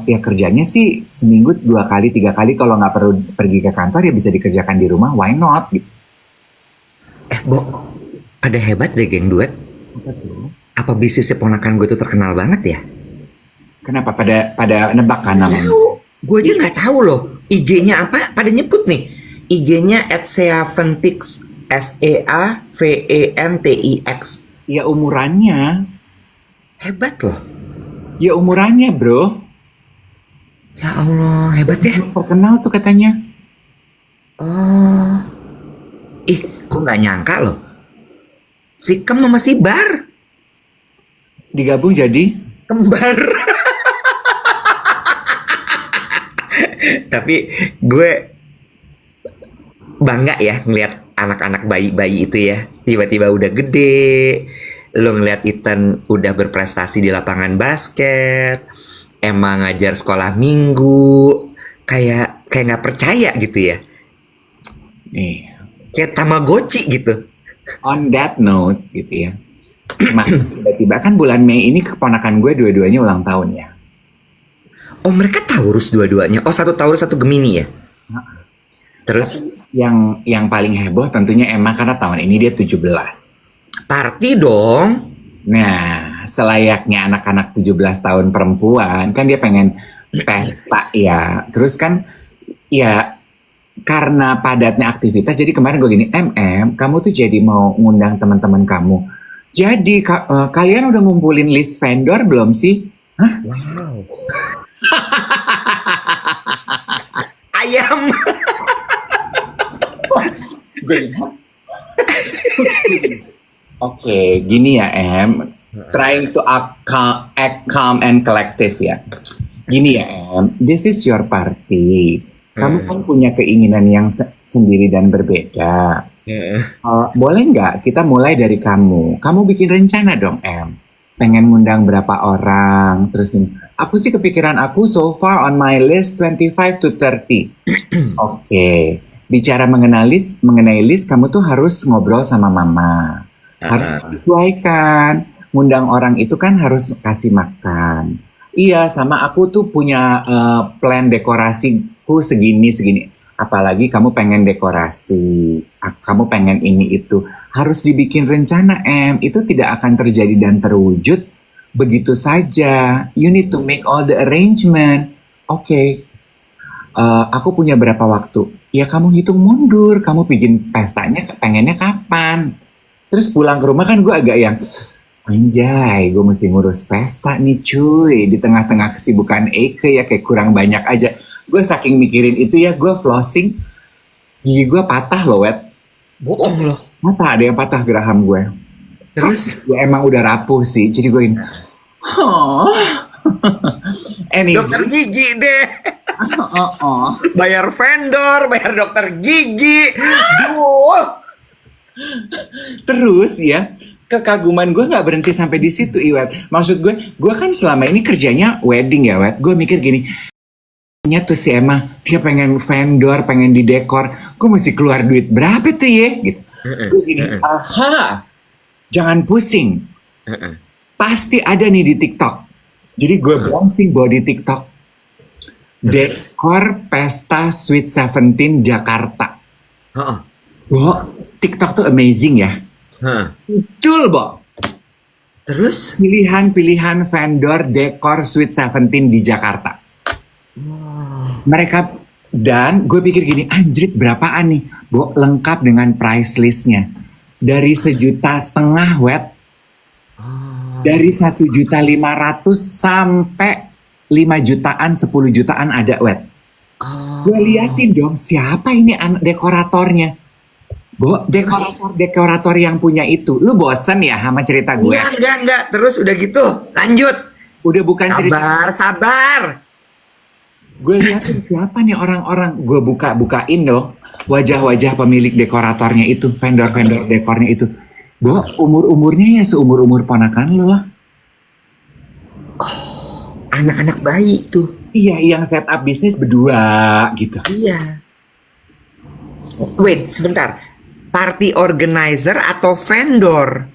[SPEAKER 2] Ya kerjanya sih seminggu 2 kali 3 kali, kalau nggak perlu pergi ke kantor ya bisa dikerjakan di rumah, why not gitu.
[SPEAKER 1] Bo, ada hebat deh geng duet.
[SPEAKER 2] Apa tuh?
[SPEAKER 1] Apa bisnisnya ponakan gue tuh terkenal banget ya?
[SPEAKER 2] Kenapa pada nebak kan namanya?
[SPEAKER 1] Tahu. Gue aja nggak tahu loh. IG-nya apa? Pada nyebut nih. IG-nya @seaventix. SEAVENTIX.
[SPEAKER 2] Ya umurannya,
[SPEAKER 1] Hebat loh.
[SPEAKER 2] ya umurannya bro.
[SPEAKER 1] Ya Allah, hebat ya.
[SPEAKER 2] Terkenal tuh katanya.
[SPEAKER 1] Oh. Ih, kok nggak nyangka loh. Si Kem sama si Bar.
[SPEAKER 2] Digabung jadi
[SPEAKER 1] Kembar. Tapi gue bangga ya ngelihat anak-anak bayi-bayi itu ya. Tiba-tiba udah gede. Lo ngeliat Ethan udah berprestasi di lapangan basket. Emang ngajar sekolah minggu. Kayak nggak percaya gitu ya.
[SPEAKER 2] nih.
[SPEAKER 1] Kayak Tamagotchi gitu.
[SPEAKER 2] On that note gitu ya. Mas, tiba-tiba kan bulan Mei ini keponakan gue dua-duanya ulang tahun ya.
[SPEAKER 1] Oh, mereka Taurus dua-duanya. Oh, satu Taurus, satu Gemini ya. Terus
[SPEAKER 2] Yang paling heboh tentunya Emma karena tahun ini dia 17.
[SPEAKER 1] party dong.
[SPEAKER 2] Nah, selayaknya anak-anak 17 tahun perempuan kan dia pengen pesta ya. Terus kan ya karena padatnya aktivitas jadi kemarin gue gini, kamu tuh jadi mau ngundang teman-teman kamu. Jadi kalian udah ngumpulin list vendor belum sih? Hah?
[SPEAKER 1] Wow. Ayam.
[SPEAKER 2] Oke, gini ya trying to act calm and collective ya. Gini ya this is your party. Kamu kan punya keinginan yang sendiri dan berbeda. Boleh nggak kita mulai dari kamu? Kamu bikin rencana dong pengen ngundang berapa orang? Terus gini, aku sih kepikiran aku so far on my list 25 to 30. Oke. Bicara mengenai list, kamu tuh harus ngobrol sama mama. Harus sesuaikan. Ngundang orang itu kan harus kasih makan. Iya, sama aku tuh punya plan dekorasiku segini. Apalagi kamu pengen dekorasi, kamu pengen ini itu. Harus dibikin rencana, Itu tidak akan terjadi dan terwujud begitu saja. You need to make all the arrangement. Oke. Aku punya berapa waktu? Ya kamu hitung mundur, kamu bikin pestanya pengennya kapan? Terus pulang ke rumah kan gue agak yang anjay, gue mesti ngurus pesta nih cuy. Di tengah-tengah kesibukan Eike ya kayak kurang banyak aja. Gue saking mikirin itu ya gue flossing, gigi gue patah loh wet.
[SPEAKER 1] Bohong loh.
[SPEAKER 2] Mata ada yang patah geraham gue.
[SPEAKER 1] Terus
[SPEAKER 2] Ya emang udah rapuh sih, jadi gue ini anyway.
[SPEAKER 1] dokter gigi deh. Bayar vendor, bayar dokter gigi. Duh.
[SPEAKER 2] Terus ya, kekaguman gue nggak berhenti sampai di situ, Iwet. Maksud gue kan selama ini kerjanya wedding ya, Wet. Gue mikir gini, tuh si Emma, dia pengen vendor, pengen didekor. Gue mesti keluar duit berapa tuh ya? Gitu. Gue gini, aha, jangan pusing. Pasti ada nih di TikTok. Jadi gue browsing bawa di TikTok. Dekor Pesta Sweet 17 Jakarta. Bo, TikTok tuh amazing ya. Muncul, Bo.
[SPEAKER 1] Terus?
[SPEAKER 2] Pilihan-pilihan vendor dekor Sweet 17 di Jakarta. Mereka, dan gue pikir gini, anjrit berapaan nih? Bo, lengkap dengan price listnya. Dari 1,5 juta, Wet. Dari 1.500.000 sampai 5 jutaan, 10 jutaan ada, Wet. Gue liatin dong, siapa ini dekoratornya? Bo, dekorator yang punya itu. Lu bosen ya sama cerita gue?
[SPEAKER 1] Enggak. Terus udah gitu, lanjut.
[SPEAKER 2] Udah bukan cerita.
[SPEAKER 1] Sabar.
[SPEAKER 2] Gue liatin siapa nih orang-orang. Gue bukain dong wajah-wajah pemilik dekoratornya itu, vendor-vendor dekornya itu. Bo, umur-umurnya ya seumur-umur ponakan lo lah.
[SPEAKER 1] Anak-anak bayi tuh.
[SPEAKER 2] Iya, yang setup bisnis berdua gitu.
[SPEAKER 1] Iya. Wait, sebentar. Party organizer atau vendor?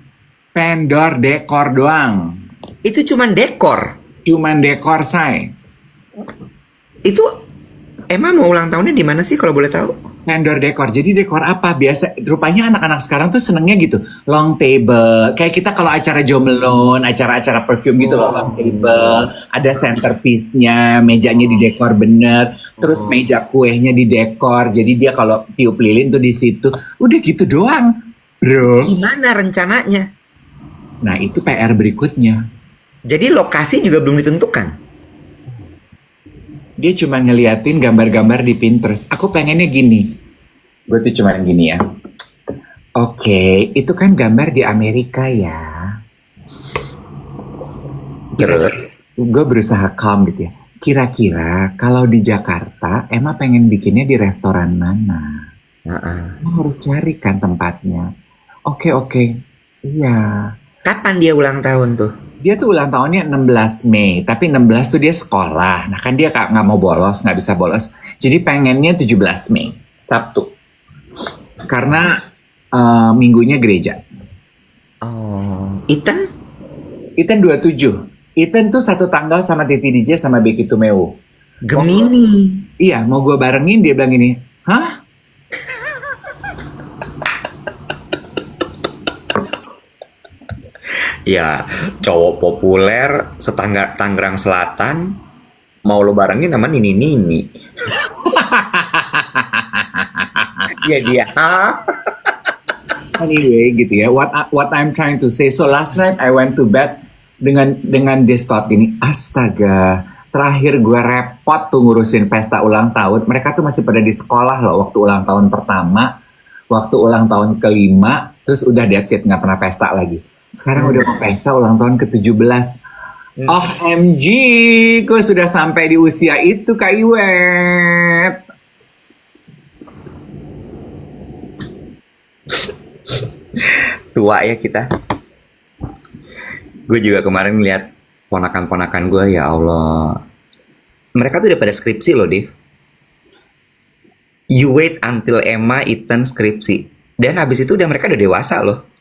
[SPEAKER 2] Vendor dekor doang.
[SPEAKER 1] Itu cuman dekor.
[SPEAKER 2] Cuman dekor, say.
[SPEAKER 1] Itu Emma mau ulang tahunnya di mana sih kalau boleh tahu?
[SPEAKER 2] Vendor dekor. Jadi dekor apa? Biasa rupanya anak-anak sekarang tuh senengnya gitu. Long table. Kayak kita kalau acara jomelon, acara-acara perfume gitu loh, long table. Ada centerpiece-nya, mejanya didekor bener. Terus meja kuenya didekor. Jadi dia kalau tiup lilin tuh di situ. Udah gitu doang, bro.
[SPEAKER 1] Gimana rencananya?
[SPEAKER 2] Nah, itu PR berikutnya.
[SPEAKER 1] Jadi lokasi juga belum ditentukan.
[SPEAKER 2] Dia cuma ngeliatin gambar-gambar di Pinterest. Aku pengennya gini. Gue tuh cuma gini ya. Oke, itu kan gambar di Amerika ya.
[SPEAKER 1] Terus?
[SPEAKER 2] Gue berusaha calm gitu ya. Kira-kira kalau di Jakarta, Emma pengen bikinnya di restoran mana?
[SPEAKER 1] Heeh.
[SPEAKER 2] Emma harus cari kan tempatnya. Oke. Iya.
[SPEAKER 1] Kapan dia ulang tahun tuh?
[SPEAKER 2] Dia tuh ulang tahunnya 16 Mei, tapi 16 tuh dia sekolah. Nah kan dia nggak mau bolos, nggak bisa bolos. Jadi pengennya 17 Mei, Sabtu. Karena minggunya gereja.
[SPEAKER 1] Oh, Ethan?
[SPEAKER 2] Ethan 27. Ethan tuh satu tanggal sama Titi DJ sama Becky Tumeo.
[SPEAKER 1] Gemini.
[SPEAKER 2] Iya, mau gue barengin, dia bilang gini, hah?
[SPEAKER 1] Ya, cowok populer Tangerang Selatan mau lo barengin sama Nini. Ya dia.
[SPEAKER 2] Anyway gitu ya, what I'm trying to say. So last night I went to bed dengan this thought gini, astaga, terakhir gue repot tuh ngurusin pesta ulang tahun. Mereka tuh masih pada di sekolah loh waktu ulang tahun pertama, waktu ulang tahun kelima, terus udah that's it, nggak pernah pesta lagi. Sekarang udah mau pesta ulang tahun ke-17. OMG, gue sudah sampai di usia itu, Kak Iwet.
[SPEAKER 1] Tua ya kita. Gue juga kemarin lihat ponakan-ponakan gue, ya Allah. Mereka tuh udah pada skripsi loh, Div. You wait until Emma, Ethan skripsi. Dan habis itu mereka udah dewasa loh.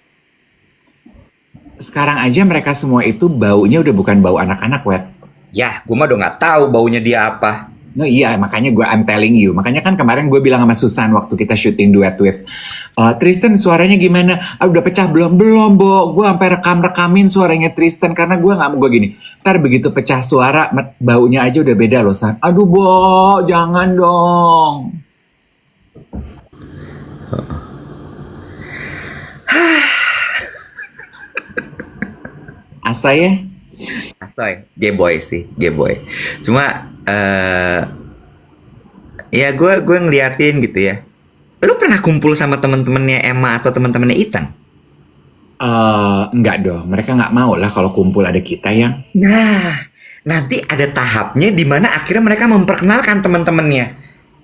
[SPEAKER 2] Sekarang aja mereka semua itu baunya udah bukan bau anak-anak, Wet.
[SPEAKER 1] Ya, gue mah udah nggak tahu baunya dia apa.
[SPEAKER 2] No iya, makanya I'm telling you. Makanya kan kemarin gue bilang sama Susan waktu kita syuting duet with Tristan, suaranya gimana? Udah pecah belum? Belum, Bo. Gue sampai rekamin suaranya Tristan karena gue nggak mau gue gini. Ntar begitu pecah suara, baunya aja udah beda loh, San. Aduh, Bo, jangan dong. Asa ya?
[SPEAKER 1] Asoy, gay boy sih, gay boy. Cuma ya gue ngeliatin gitu ya. Lu pernah kumpul sama temen-temennya Emma atau temen-temennya Ethan?
[SPEAKER 2] Enggak dong, mereka nggak mau lah kalau kumpul ada kita yang.
[SPEAKER 1] Nah, nanti ada tahapnya di mana akhirnya mereka memperkenalkan teman-temannya.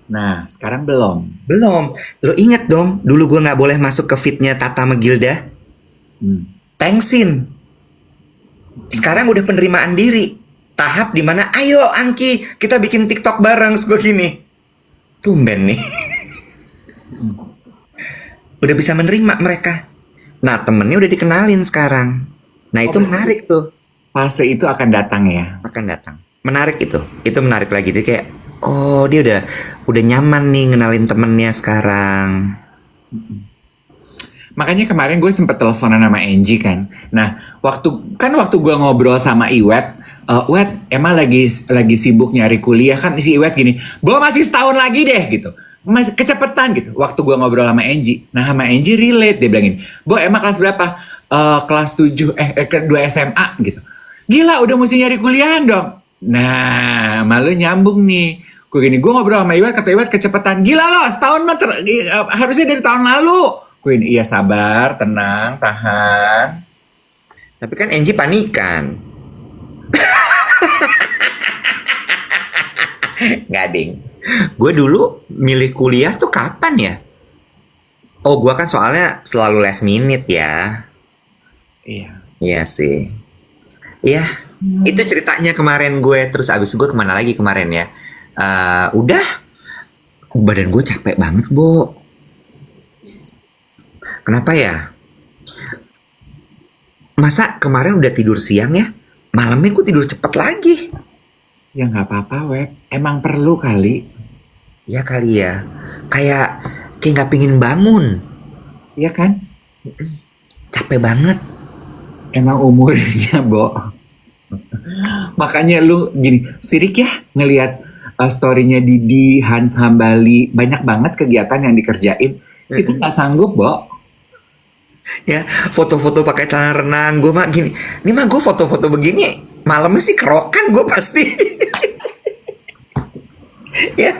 [SPEAKER 2] Nah, sekarang belum.
[SPEAKER 1] Belum. Lo inget dong, dulu gue nggak boleh masuk ke feednya Tata Megilda. Thanksin. Sekarang udah penerimaan diri. Tahap di mana, ayo Angki, kita bikin TikTok bareng, gue gini. Tumben nih. Udah bisa menerima mereka. Nah, temennya udah dikenalin sekarang. Nah, itu menarik tuh.
[SPEAKER 2] Fase itu akan datang ya.
[SPEAKER 1] Akan datang. Menarik itu. Itu menarik lagi. Dia kayak, oh dia udah nyaman nih ngenalin temennya sekarang.
[SPEAKER 2] Makanya kemarin gue sempet teleponan sama Angie kan. Nah, waktu gue ngobrol sama Iwet, Wet, Emma lagi sibuk nyari kuliah kan, si Iwet gini, Bo masih setahun lagi deh gitu. Masih kecepetan gitu. Waktu gue ngobrol sama Angie. Nah, sama Angie relate, dia bilang gini, Bo Emma kelas berapa? Kelas 7, kedua SMA gitu. Gila, udah mesti nyari kuliahan dong. Nah, malu nyambung nih. Gue ngobrol sama Iwet, kata Iwet kecepetan. Gila loh, setahun mah harusnya dari tahun lalu. Gue iya sabar, tenang, tahan.
[SPEAKER 1] Tapi kan Angie panikan. Nggak, ding. Gue dulu milih kuliah tuh kapan ya? Oh, gue kan soalnya selalu last minute ya.
[SPEAKER 2] Iya.
[SPEAKER 1] Iya sih. Iya, itu ceritanya kemarin gue. Terus abis gue kemana lagi kemarin ya? Udah, badan gue capek banget, Bo. Kenapa ya? Masa kemarin udah tidur siang ya? Malamnya gue tidur cepet lagi.
[SPEAKER 2] Ya nggak apa-apa, Web. Emang perlu kali.
[SPEAKER 1] Ya kali ya. Kayak kayak nggak pingin bangun.
[SPEAKER 2] Iya kan?
[SPEAKER 1] Capek banget.
[SPEAKER 2] Emang umurnya, Bo. Makanya lu gini, sirik ya ngelihat story-nya Didi, Hans Hambali, banyak banget kegiatan yang dikerjain. Kita nggak sanggup, Bo.
[SPEAKER 1] Ya, foto-foto pakai celana renang. Gue mah gini. Ini mah gue foto-foto begini. Malamnya sih kerokan gue pasti. Ya.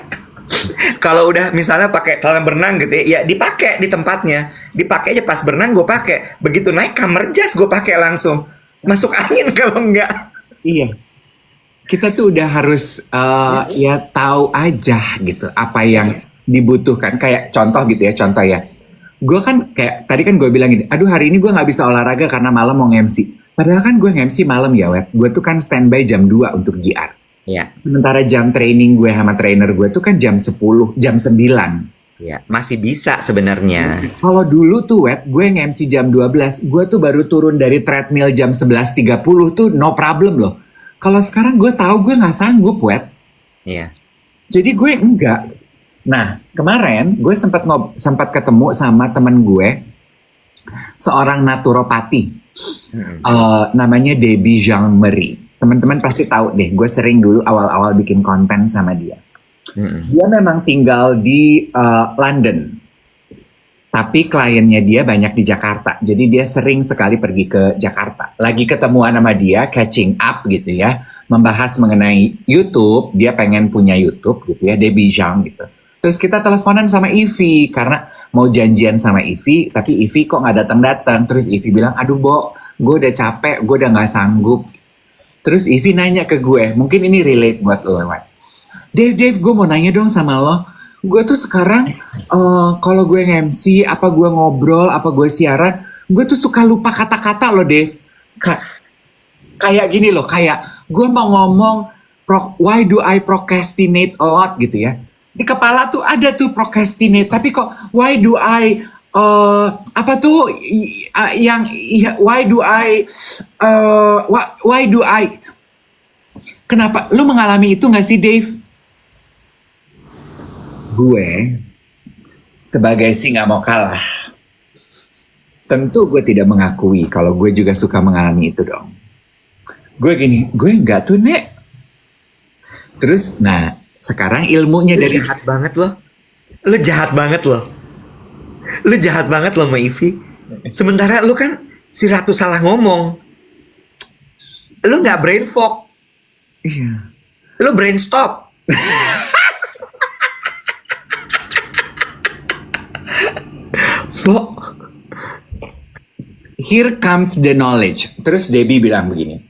[SPEAKER 1] Kalau udah misalnya pakai celana berenang gitu ya, ya dipakai di tempatnya. Dipakai aja pas berenang gue pakai. Begitu naik kamar jas gue pakai langsung. Masuk angin kalau enggak.
[SPEAKER 2] Iya. Kita tuh udah harus ya tahu aja gitu apa yang dibutuhkan. Kayak contoh gitu ya, contoh ya. Gue kan kayak tadi kan gue bilang gini, aduh hari ini gue nggak bisa olahraga karena malam mau nge-MC. Padahal kan gue nge-MC malam ya, Web. Gue tuh kan standby jam 2 untuk GR.
[SPEAKER 1] Ya,
[SPEAKER 2] Sementara jam training gue sama trainer gue tuh kan jam 10, jam 9.
[SPEAKER 1] ya, masih bisa sebenarnya.
[SPEAKER 2] Kalau dulu tuh, Web, gue nge-MC jam 12, gue tuh baru turun dari treadmill jam 11.30 tuh no problem loh. Kalau sekarang gue tahu gue nggak sanggup, Web.
[SPEAKER 1] Iya.
[SPEAKER 2] Jadi gue enggak. Nah, kemarin gue sempat ketemu sama temen gue, seorang naturopati.
[SPEAKER 1] Mm-mm.
[SPEAKER 2] Namanya Debbie Jean Marie. Teman-teman pasti tahu deh, gue sering dulu awal-awal bikin konten sama dia.
[SPEAKER 1] Mm-mm.
[SPEAKER 2] Dia memang tinggal di London, tapi kliennya dia banyak di Jakarta. Jadi dia sering sekali pergi ke Jakarta. Lagi ketemuan sama dia, catching up gitu ya, membahas mengenai YouTube. Dia pengen punya YouTube gitu ya, Debbie Zhang gitu. Terus kita teleponan sama Ivy karena mau janjian sama Ivy, tapi Ivy kok nggak datang-datang. Terus Ivy bilang, aduh Bo, gue udah capek, gue udah nggak sanggup. Terus Ivy nanya ke gue, mungkin ini relate buat lo, Wan. Dave, gue mau nanya dong sama lo. Gue tuh sekarang kalau gue nge-MC, apa gue ngobrol, apa gue siaran, gue tuh suka lupa kata-kata lo, Dave. Kayak gini loh, kayak gue mau ngomong, why do I procrastinate a lot gitu ya. Di kepala tuh ada tuh procrastinate, tapi kok why do I apa tuh why do I kenapa lu mengalami itu nggak sih, Dave? Gue sebagai si nggak mau kalah, tentu gue tidak mengakui kalau gue juga suka mengalami itu dong. Gue gini, gue nggak tuh Nek. Terus, nah sekarang ilmunya
[SPEAKER 1] Lu
[SPEAKER 2] dari
[SPEAKER 1] jahat banget loh. Lu jahat banget loh. Lu jahat banget loh sama Ivy. Sementara lu kan si Ratu salah ngomong. Lu nggak brain fog.
[SPEAKER 2] Iya.
[SPEAKER 1] Lu brain stop. Bo,
[SPEAKER 2] Here comes the knowledge. Terus Debbie bilang begini,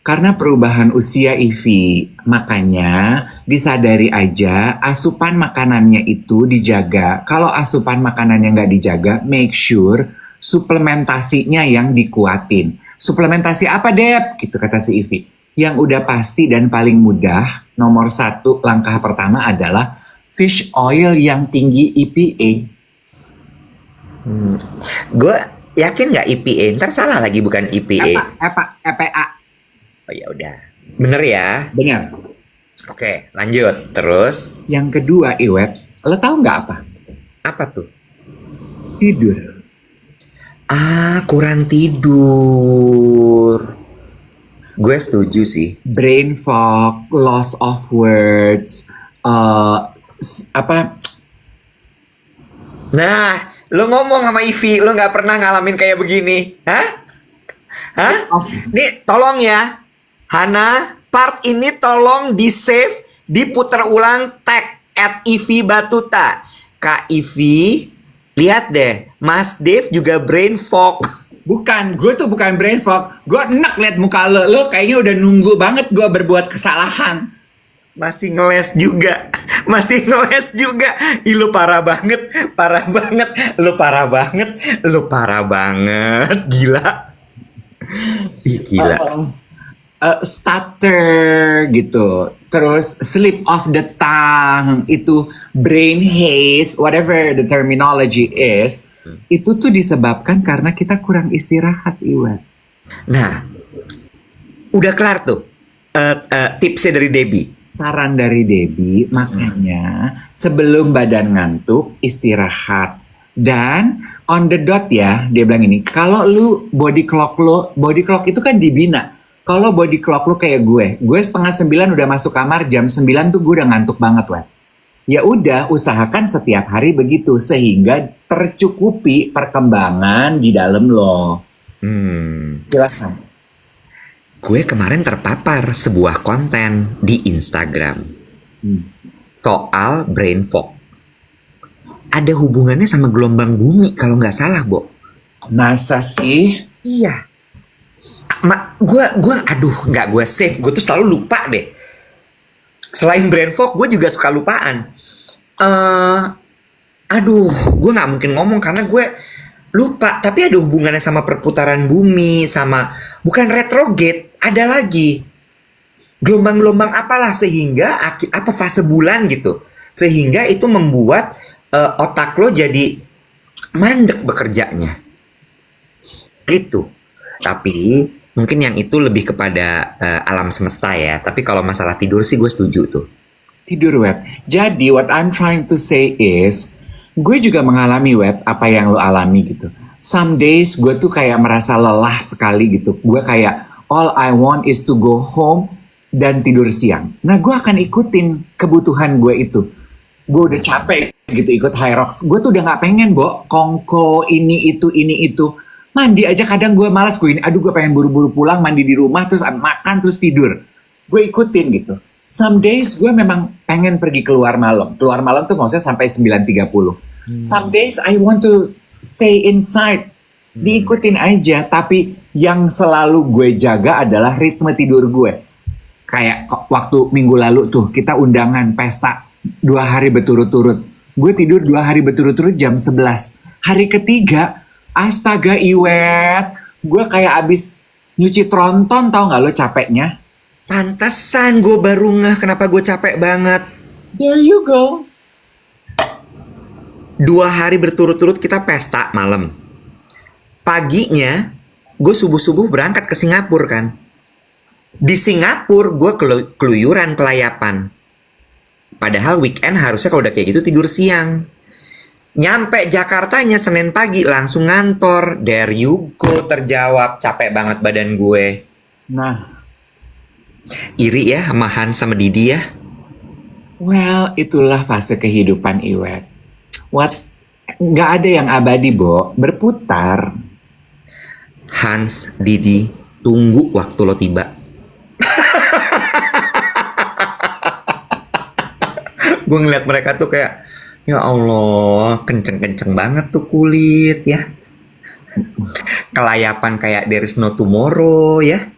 [SPEAKER 2] karena perubahan usia Ivy, makanya disadari aja asupan makanannya itu dijaga. Kalau asupan makanannya nggak dijaga, make sure suplementasinya yang dikuatin. Suplementasi apa, Deb? Gitu kata si Ivy. Yang udah pasti dan paling mudah, nomor 1 langkah pertama adalah fish oil yang tinggi EPA.
[SPEAKER 1] gue yakin nggak IPA? Ntar salah lagi bukan IPA.
[SPEAKER 2] EPA.
[SPEAKER 1] Oh ya udah. Bener ya.
[SPEAKER 2] Benar.
[SPEAKER 1] Oke, lanjut. Terus
[SPEAKER 2] Yang kedua, Iwet, lo tahu nggak apa?
[SPEAKER 1] apa tuh?
[SPEAKER 2] Tidur.
[SPEAKER 1] Ah, kurang tidur. Gue setuju sih.
[SPEAKER 2] Brain fog, loss of words, apa?
[SPEAKER 1] Nah, lo ngomong sama Ivy, lo nggak pernah ngalamin kayak begini, hah? Hah? Nih, tolong ya, Hana, part ini tolong di save, diputar ulang tag @Ivy Batuta. Kak Ivy, lihat deh, Mas Dave juga brain fog.
[SPEAKER 2] Bukan, gue tuh bukan brain fog. Gue enak liat muka lo. Lo kayaknya udah nunggu banget gue berbuat kesalahan.
[SPEAKER 1] Masih ngeles juga. Masih ngeles juga. Ih, lu parah banget. Parah banget. Lu parah banget. Lu parah banget. Gila. Ih, gila.
[SPEAKER 2] Stutter gitu. Terus slip of the tongue. Itu brain haze, whatever the terminology is. Itu tuh disebabkan karena kita kurang istirahat, Iwan.
[SPEAKER 1] Nah, udah kelar tuh. tipsnya dari Debbie.
[SPEAKER 2] Saran dari Debbie, makanya sebelum badan ngantuk, istirahat. Dan on the dot ya, dia bilang ini, kalau lu body clock itu kan dibina. Kalau body clock lu kayak gue 8:30 udah masuk kamar, jam 9 tuh gue udah ngantuk banget, Wet. Ya udah, usahakan setiap hari begitu, sehingga tercukupi perkembangan di dalam lo. Silakan.
[SPEAKER 1] Gue kemarin terpapar sebuah konten di Instagram soal brain fog. Ada hubungannya sama gelombang bumi kalau nggak salah, Bo.
[SPEAKER 2] Masa sih?
[SPEAKER 1] Iya. Nggak gue save. Gue tuh selalu lupa deh. Selain brain fog, gue juga suka lupaan. Gue nggak mungkin ngomong karena gue lupa. Tapi ada hubungannya sama perputaran bumi, sama bukan retrograde, ada lagi gelombang-gelombang apalah sehingga apa fase bulan gitu, sehingga itu membuat otak lo jadi mandek bekerjanya gitu. Tapi mungkin yang itu lebih kepada alam semesta ya. Tapi kalau masalah tidur sih gue setuju tuh.
[SPEAKER 2] Tidur, Web. Jadi what I'm trying to say is, gue juga mengalami, Web, apa yang lo alami gitu. Some days gue tuh kayak merasa lelah sekali gitu. Gue kayak all I want is to go home dan tidur siang. Nah, gue akan ikutin kebutuhan gue itu. Gue udah capek gitu ikut High Rocks. Gue tuh udah nggak pengen, Bo, kongko ini itu. Mandi aja kadang gue malas, gue pengen buru-buru pulang, mandi di rumah, terus makan, terus tidur. Gue ikutin gitu. Some days gue memang pengen pergi keluar malam. Keluar malam tuh maksudnya sampai 9:30. Some days I want to stay inside. Diikutin aja, tapi yang selalu gue jaga adalah ritme tidur gue. Kayak waktu minggu lalu tuh, kita undangan pesta 2 hari berturut-turut. Gue tidur 2 hari berturut-turut jam 11. Hari ketiga, astaga Iwet, gue kayak abis nyuci tronton, tau gak lo capeknya?
[SPEAKER 1] Pantesan gue baru ngeh kenapa gue capek banget.
[SPEAKER 2] There you go.
[SPEAKER 1] 2 hari berturut-turut kita pesta malam. Paginya, gue subuh-subuh berangkat ke Singapura kan. Di Singapura, gue keluyuran kelayapan. Padahal weekend harusnya kalau udah kayak gitu tidur siang. Nyampe Jakartanya Senin pagi langsung ngantor. There you go, terjawab. Capek banget badan gue.
[SPEAKER 2] Nah,
[SPEAKER 1] iri ya sama Hans sama Didi ya.
[SPEAKER 2] well, itulah fase kehidupan Iwet. Nggak ada yang abadi, Bo. Berputar.
[SPEAKER 1] Hans, Didi, tunggu waktu lo tiba. Gue ngeliat mereka tuh kayak, ya Allah, kenceng-kenceng banget tuh kulit ya. Kelayapan kayak there is no tomorrow ya.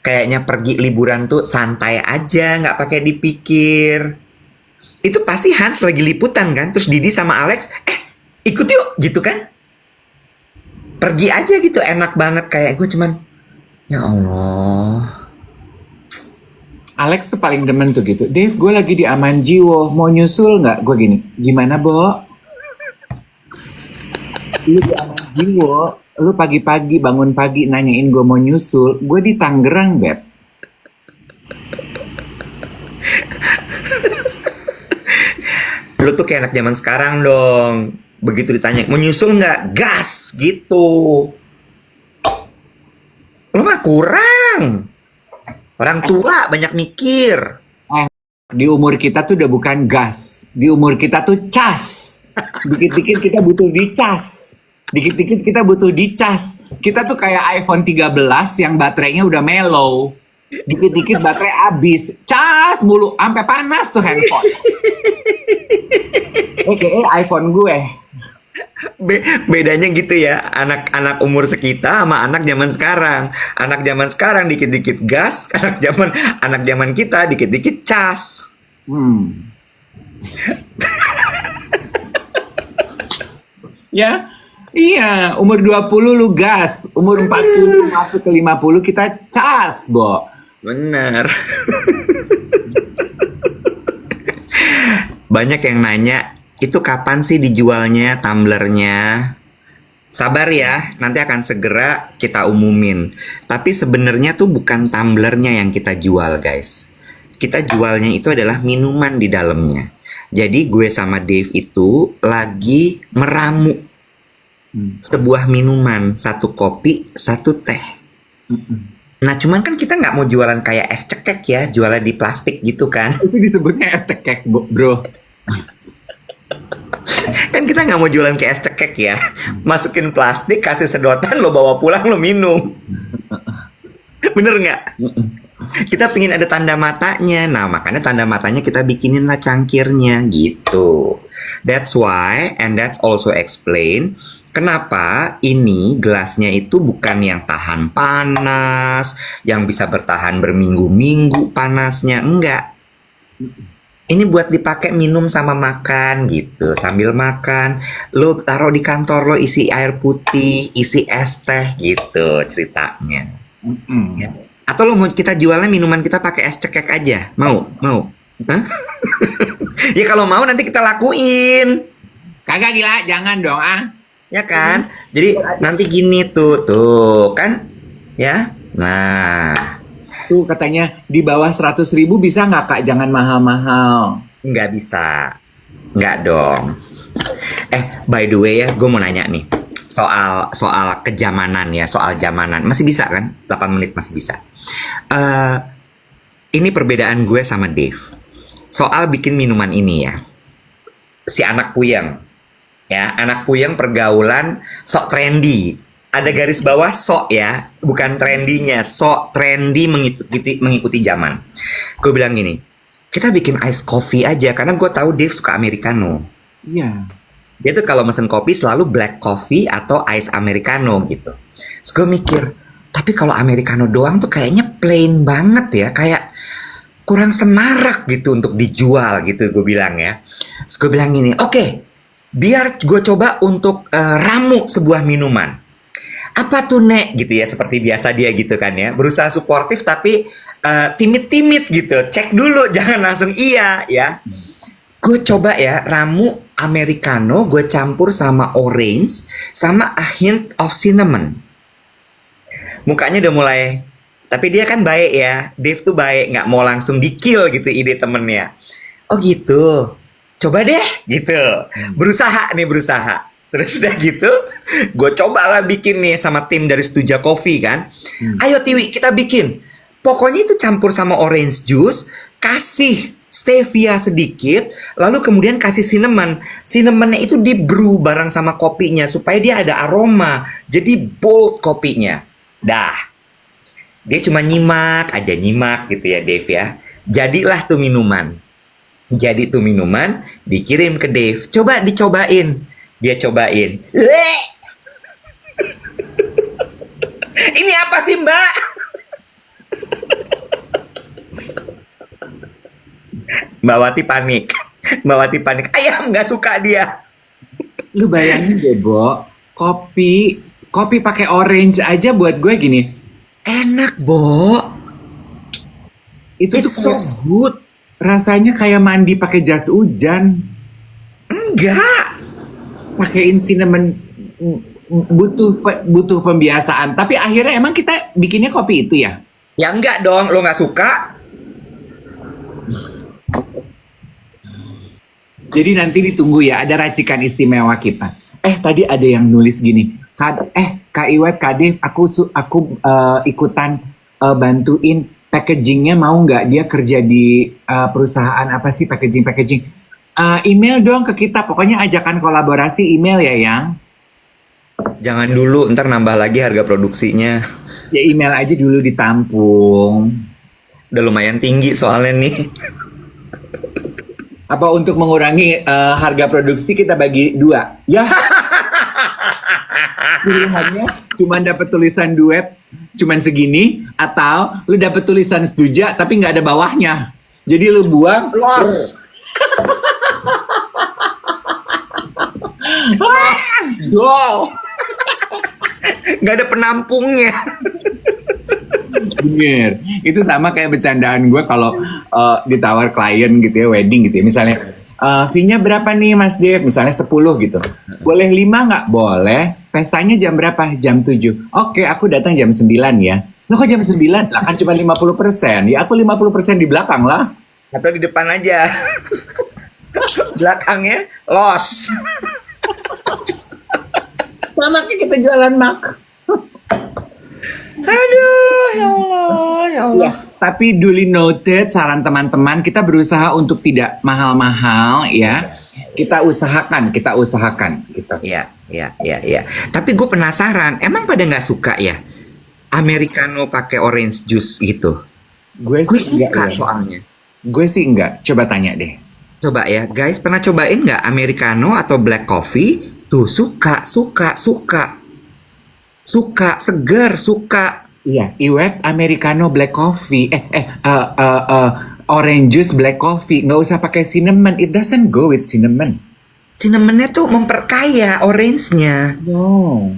[SPEAKER 1] Kayaknya pergi liburan tuh santai aja, nggak pakai dipikir. Itu pasti Hans lagi liputan kan, terus Didi sama Alex, ikut yuk gitu kan. Pergi aja gitu, enak banget. Kayak gue cuman, ya Allah.
[SPEAKER 2] Alex tuh paling demen tuh gitu. Dave, gue lagi di Aman Jiwo, mau nyusul nggak? Gue gini, gimana, Bo? Lu di Aman Jiwo, lu pagi-pagi bangun pagi nanyain gue mau nyusul, gue di Tangerang, Beb.
[SPEAKER 1] Lu tuh kayak anak zaman sekarang dong. Begitu ditanya, mau nyusul nggak? Gas gitu. Lu mah kurang. Orang tua banyak mikir.
[SPEAKER 2] Di umur kita tuh udah bukan gas. Di umur kita tuh cas. Dikit-dikit kita butuh dicas. Dikit-dikit kita butuh dicas. Kita tuh kayak iPhone 13 yang baterainya udah mellow. Dikit-dikit baterai habis. Cas mulu. Sampai panas tuh handphone. Oke, iPhone gue.
[SPEAKER 1] Bedanya gitu ya, anak-anak umur sekitar sama anak zaman sekarang. Anak zaman sekarang dikit-dikit gas, anak zaman kita dikit-dikit cas.
[SPEAKER 2] Ya, iya, umur 20 lu gas, umur 40 masuk ke 50 kita cas, Bo.
[SPEAKER 1] Bener. Banyak yang nanya, itu kapan sih dijualnya tumblernya? Sabar ya, nanti akan segera kita umumin. Tapi sebenarnya tuh bukan tumblernya yang kita jual, guys. Kita jualnya itu adalah minuman di dalamnya. Jadi gue sama Dave itu lagi meramu sebuah minuman, satu kopi, satu teh. Nah, cuman kan kita nggak mau jualan kayak es cekek ya, jualan di plastik gitu kan.
[SPEAKER 2] Itu disebutnya es cekek, bro.
[SPEAKER 1] Kan kita nggak mau jualan kayak es cekek ya. Masukin plastik, kasih sedotan, lo bawa pulang, lo minum. Bener nggak? Kita pingin ada tanda matanya. Nah, makanya tanda matanya kita bikinin lah cangkirnya gitu. That's why, and that's also explain kenapa ini gelasnya itu bukan yang tahan panas, yang bisa bertahan berminggu-minggu panasnya. Enggak. Ini buat dipakai minum sama makan gitu. Sambil makan, lo taruh di kantor, lo isi air putih, isi es teh gitu ceritanya. Ya. Atau lo mau kita jualnya minuman kita pakai es cekek aja? Mau? Mau? Hah? Ya kalau mau nanti kita lakuin.
[SPEAKER 2] Kagak gila, jangan dong ah.
[SPEAKER 1] Ya kan? Jadi nanti gini tuh kan? Ya. Nah,
[SPEAKER 2] Tuh katanya di bawah 100.000 bisa nggak Kak? Jangan mahal-mahal.
[SPEAKER 1] nggak bisa. Nggak dong. By the way ya, gue mau nanya nih. Soal kejamanan ya, soal jamanan. Masih bisa kan? 8 menit masih bisa. Ini perbedaan gue sama Dave. Soal bikin minuman ini ya. Si anak puyeng. Ya, anak puyeng pergaulan sok trendy. Ada garis bawah sok ya, bukan trendinya, sok trendy mengikuti zaman. Gue bilang gini, kita bikin ice coffee aja karena gue tahu Dave suka americano.
[SPEAKER 2] Iya.
[SPEAKER 1] Dia tuh kalau mesen kopi selalu black coffee atau ice americano gitu. Terus gue mikir, tapi kalau americano doang tuh kayaknya plain banget ya, kayak kurang semarak gitu untuk dijual gitu gue bilang ya. Terus gue bilang gini, oke, biar gue coba untuk ramu sebuah minuman. Apa tuh Nek gitu ya, seperti biasa dia gitu kan ya, berusaha suportif tapi timid-timid gitu, cek dulu jangan langsung iya ya. Gue coba ya ramu americano, gue campur sama orange sama a hint of cinnamon. Mukanya udah mulai, tapi dia kan baik ya, Dave tuh baik, nggak mau langsung di-kill gitu ide temennya. Oh gitu, coba deh gitu, berusaha. Terus udah gitu, gue cobalah bikin nih sama tim dari Setuja Coffee kan. Ayo Tiwi, kita bikin. Pokoknya itu campur sama orange juice, kasih stevia sedikit, lalu kemudian kasih cinnamon. Cinnamonnya itu di brew bareng sama kopinya supaya dia ada aroma. Jadi bold kopinya. Dah. Dia cuma nyimak gitu ya Dave ya. Jadilah tuh minuman. Jadi tuh minuman dikirim ke Dave. Coba dicobain. Dia cobain. Ini apa sih Mbak? Mbak Wati panik. Ayam nggak suka dia.
[SPEAKER 2] Lu bayangin deh, Bo. Kopi pakai orange aja buat gue gini.
[SPEAKER 1] Enak, Bo.
[SPEAKER 2] Itu
[SPEAKER 1] It's
[SPEAKER 2] tuh kayak
[SPEAKER 1] so good.
[SPEAKER 2] rasanya kayak mandi pakai jas hujan.
[SPEAKER 1] Enggak.
[SPEAKER 2] Pakein cinnamon butuh pembiasaan. Tapi akhirnya emang kita bikinnya kopi itu ya?
[SPEAKER 1] Ya enggak dong, lo nggak suka?
[SPEAKER 2] Jadi nanti ditunggu ya, ada racikan istimewa kita. Tadi ada yang nulis gini. Kak Iwet, Kak Dev, aku ikutan bantuin packagingnya, mau nggak? Dia kerja di perusahaan apa sih packaging? Email dong ke kita, pokoknya ajakan kolaborasi email ya yang.
[SPEAKER 1] Jangan dulu, ntar nambah lagi harga produksinya.
[SPEAKER 2] Ya email aja dulu ditampung.
[SPEAKER 1] Udah lumayan tinggi soalnya nih.
[SPEAKER 2] Apa untuk mengurangi harga produksi kita bagi 2? Ya. Pilihannya cuma dapat tulisan duet cuman segini, atau lu dapat tulisan setuja tapi nggak ada bawahnya. Jadi lu buang
[SPEAKER 1] Los. Wow. Nggak ada penampungnya.
[SPEAKER 2] Bener. Itu sama kayak bercandaan gue kalau ditawar klien gitu ya, wedding gitu ya. Misalnya, Fee-nya berapa nih Mas Dev? Misalnya 10 gitu. Boleh 5 nggak? Boleh. Pestanya jam berapa? Jam 7. Oke, aku datang jam 9 ya. Loh kok jam 9? Lah kan cuma 50%. Ya aku 50% di belakang lah.
[SPEAKER 1] Atau di depan aja. Belakangnya los.
[SPEAKER 2] Sama kayak kita jualan mak.
[SPEAKER 1] Aduh, ya Allah, ya Allah.
[SPEAKER 2] Ya, tapi duly noted saran teman-teman, kita berusaha untuk tidak mahal-mahal ya. Kita usahakan gitu.
[SPEAKER 1] Iya, iya, iya, iya. Tapi gue penasaran, emang pada nggak suka ya Americano pakai orange juice gitu?
[SPEAKER 2] Gue
[SPEAKER 1] Gue
[SPEAKER 2] sih enggak
[SPEAKER 1] suka
[SPEAKER 2] ya.
[SPEAKER 1] soalnya.
[SPEAKER 2] Gue sih enggak. Coba tanya deh.
[SPEAKER 1] Coba ya, guys, pernah cobain nggak Americano atau black coffee? Tuh suka, segar, suka.
[SPEAKER 2] Iya, Iwet Americano black coffee. Orange juice black coffee. Nggak usah pakai cinnamon. It doesn't go with cinnamon.
[SPEAKER 1] Cinnamonnya tuh memperkaya orange-nya.
[SPEAKER 2] No.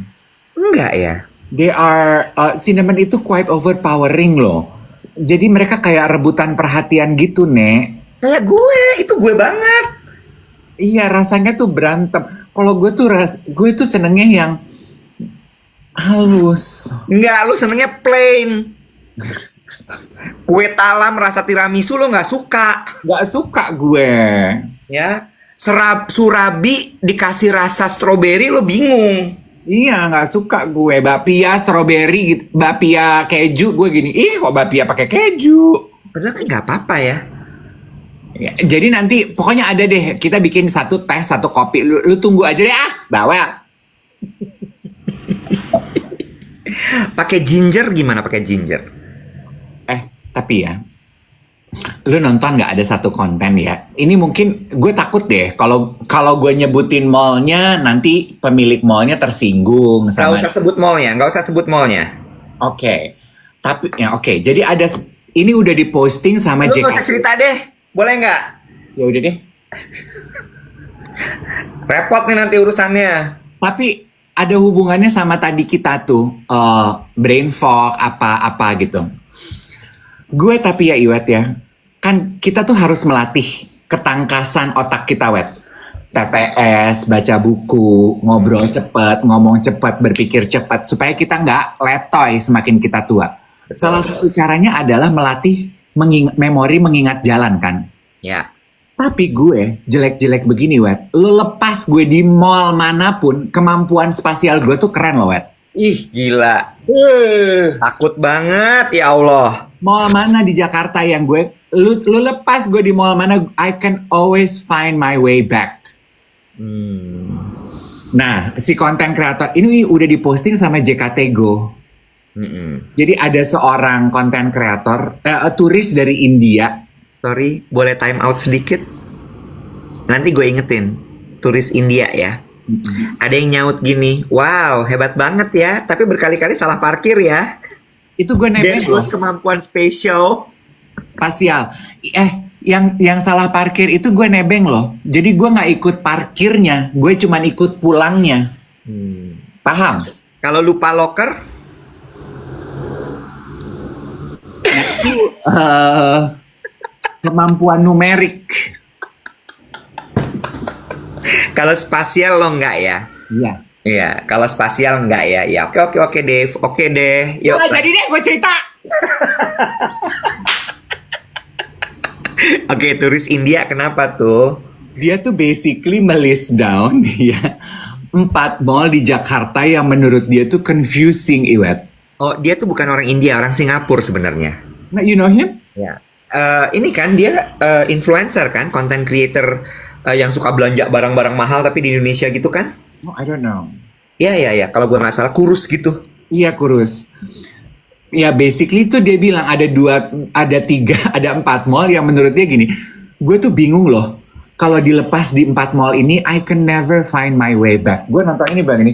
[SPEAKER 1] Enggak ya?
[SPEAKER 2] They are cinnamon itu quite overpowering loh. Jadi mereka kayak rebutan perhatian gitu, Nek.
[SPEAKER 1] Kayak itu gue banget.
[SPEAKER 2] Iya, rasanya tuh berantem. Kalau gue tuh senengnya yang halus.
[SPEAKER 1] Enggak, lu senengnya plain. Kue talam rasa tiramisu lo nggak suka.
[SPEAKER 2] Gak suka gue.
[SPEAKER 1] Ya, surabi dikasih rasa stroberi lo bingung.
[SPEAKER 2] Iya, nggak suka gue. Bapia strawberry, gitu. Bapia keju, gue gini. Ih, kok bapia pakai keju?
[SPEAKER 1] Padahal kan nggak apa-apa ya.
[SPEAKER 2] Ya, jadi nanti pokoknya ada deh. Kita bikin satu teh, satu kopi. Lu tunggu aja deh bawel.
[SPEAKER 1] Pakai ginger gimana pakai ginger?
[SPEAKER 2] Tapi ya, lu nonton nggak ada satu konten ya? Ini mungkin gue takut deh. Kalau gue nyebutin mallnya, nanti pemilik mallnya tersinggung
[SPEAKER 1] Nggak
[SPEAKER 2] sama.
[SPEAKER 1] usah sebut mallnya.
[SPEAKER 2] Oke. Tapi ya oke. Jadi ada ini udah diposting sama
[SPEAKER 1] Lu nggak usah
[SPEAKER 2] JKT.
[SPEAKER 1] cerita deh, boleh nggak?
[SPEAKER 2] Ya udah deh.
[SPEAKER 1] Repot nih nanti urusannya.
[SPEAKER 2] Tapi ada hubungannya sama tadi kita tuh brain fog apa-apa gitu. Gue tapi ya Iwet ya, kan kita tuh harus melatih ketangkasan otak kita Wet. TTS, baca buku, ngobrol cepet, ngomong cepet, berpikir cepet, supaya kita nggak letoy semakin kita tua. Salah satu caranya adalah melatih memori mengingat jalan kan.
[SPEAKER 1] Ya.
[SPEAKER 2] Tapi gue jelek-jelek begini Wet, lo lepas gue di mall manapun, kemampuan spasial gue tuh keren loh Wet.
[SPEAKER 1] Ih, gila. Takut banget, ya Allah.
[SPEAKER 2] Mall mana di Jakarta yang lu lepas gue di mall mana, I can always find my way back. Nah, si konten kreator ini udah diposting sama JKT Go. Jadi ada seorang konten kreator, turis dari India.
[SPEAKER 1] Sorry, boleh time out sedikit? Nanti gue ingetin, turis India ya. Ada yang nyaut gini, wow hebat banget ya, tapi berkali-kali salah parkir ya.
[SPEAKER 2] Itu gue nebeng loh.
[SPEAKER 1] Terus kemampuan spesial.
[SPEAKER 2] Spasial. Yang salah parkir itu gue nebeng loh. Jadi gue nggak ikut parkirnya, gue cuman ikut pulangnya. Paham?
[SPEAKER 1] Kalau lupa locker,
[SPEAKER 2] Itu kemampuan numerik.
[SPEAKER 1] kalau spasial lo enggak ya?
[SPEAKER 2] Iya.
[SPEAKER 1] Iya, kalau spasial enggak ya? Ya, oke Dave, oke deh. Yuk.
[SPEAKER 2] Jadi deh gue cerita.
[SPEAKER 1] Oke, turis India kenapa tuh?
[SPEAKER 2] Dia tuh basically melist down ya 4 mall di Jakarta yang menurut dia tuh confusing, Iwet.
[SPEAKER 1] Oh, dia tuh bukan orang India, orang Singapura sebenarnya.
[SPEAKER 2] Nah, you know him?
[SPEAKER 1] Ya. Ini kan dia influencer kan, content creator yang suka belanja barang-barang mahal tapi di Indonesia gitu kan?
[SPEAKER 2] Oh, I don't know.
[SPEAKER 1] Iya. Kalau gue nggak salah kurus gitu.
[SPEAKER 2] Iya, kurus. Ya, basically tuh dia bilang ada 4 mall yang menurut dia gini, gue tuh bingung loh. Kalau dilepas di 4 mall ini, I can never find my way back. Gue nonton ini bang ini,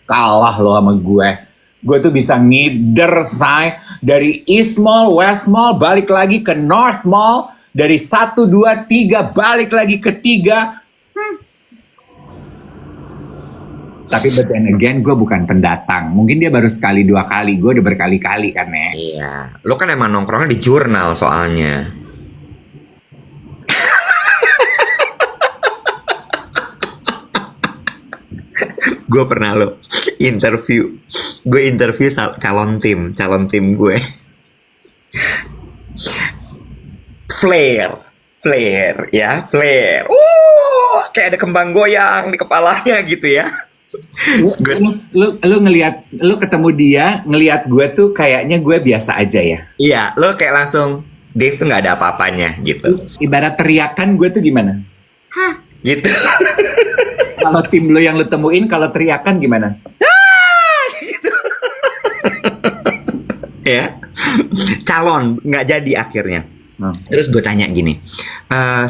[SPEAKER 2] kalah loh sama gue. Gue tuh bisa ngider, say, dari East Mall, West Mall, balik lagi ke North Mall, dari 1, 2, 3, balik lagi ke 3. Tapi but then again, gue bukan pendatang. Mungkin dia baru sekali 2 kali, gue udah berkali-kali kan ya.
[SPEAKER 1] Iya, lo kan emang nongkrongnya di jurnal soalnya. gue pernah lo interview, gue interview calon tim gue. Flare ya, flare. Kayak ada kembang goyang di kepalanya gitu ya.
[SPEAKER 2] Lu ngelihat, lu ketemu dia, ngelihat gue tuh kayaknya gue biasa aja ya.
[SPEAKER 1] Iya, lo kayak langsung Dave tuh nggak ada apa-apanya gitu.
[SPEAKER 2] Ibarat teriakan gue tuh gimana?
[SPEAKER 1] Gitu.
[SPEAKER 2] Kalau tim lo yang lu temuin, kalau teriakan gimana?
[SPEAKER 1] Ya, calon nggak jadi akhirnya. Terus gue tanya gini,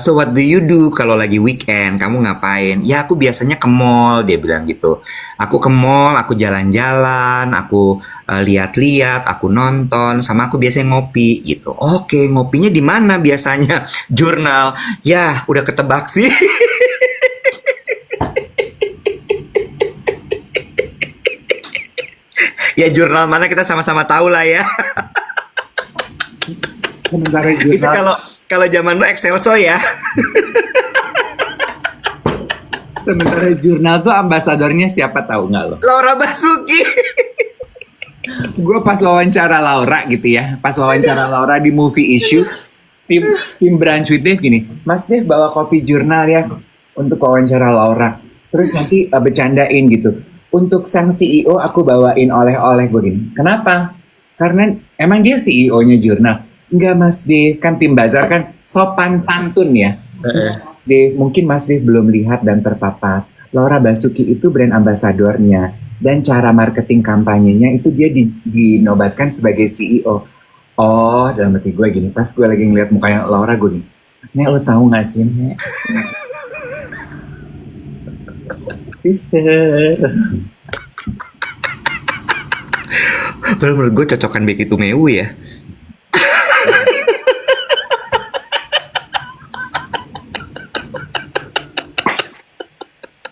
[SPEAKER 1] so what do you do kalau lagi weekend? Kamu ngapain? Ya aku biasanya ke mall, dia bilang gitu. Aku ke mall, aku jalan-jalan, aku lihat-lihat, aku nonton, sama aku biasanya ngopi gitu. Oke, ngopinya di mana biasanya? Jurnal. Ya, udah ketebak sih. Ya jurnal mana kita sama-sama tahu lah ya.
[SPEAKER 2] Sementara
[SPEAKER 1] Itu kalau zaman lu Excelso ya.
[SPEAKER 2] Sementara jurnal tuh ambasadornya siapa tahu nggak lo?
[SPEAKER 1] Laura Basuki.
[SPEAKER 2] Gue pas wawancara Laura gitu ya, pas wawancara Laura di movie issue, tim Brunch with Dave gini, Mas Dave bawa kopi jurnal ya untuk wawancara Laura. Terus nanti bercandain gitu. Untuk sang CEO aku bawain oleh-oleh gue gini. Kenapa? Karena emang dia CEO-nya jurnal. Enggak Mas Dave, kan tim bazar kan sopan santun ya. Dave, mungkin Mas Dave belum lihat dan terpapar. Laura Basuki itu brand ambasadornya. Dan cara marketing kampanyenya itu dia dinobatkan sebagai CEO. Oh, dalam hati gue gini, pas gue lagi ngeliat mukanya Laura gue gini, Nek lo tahu gak sih Nek? Sister.
[SPEAKER 1] Menurut gue cocokan Becky Tumewu ya.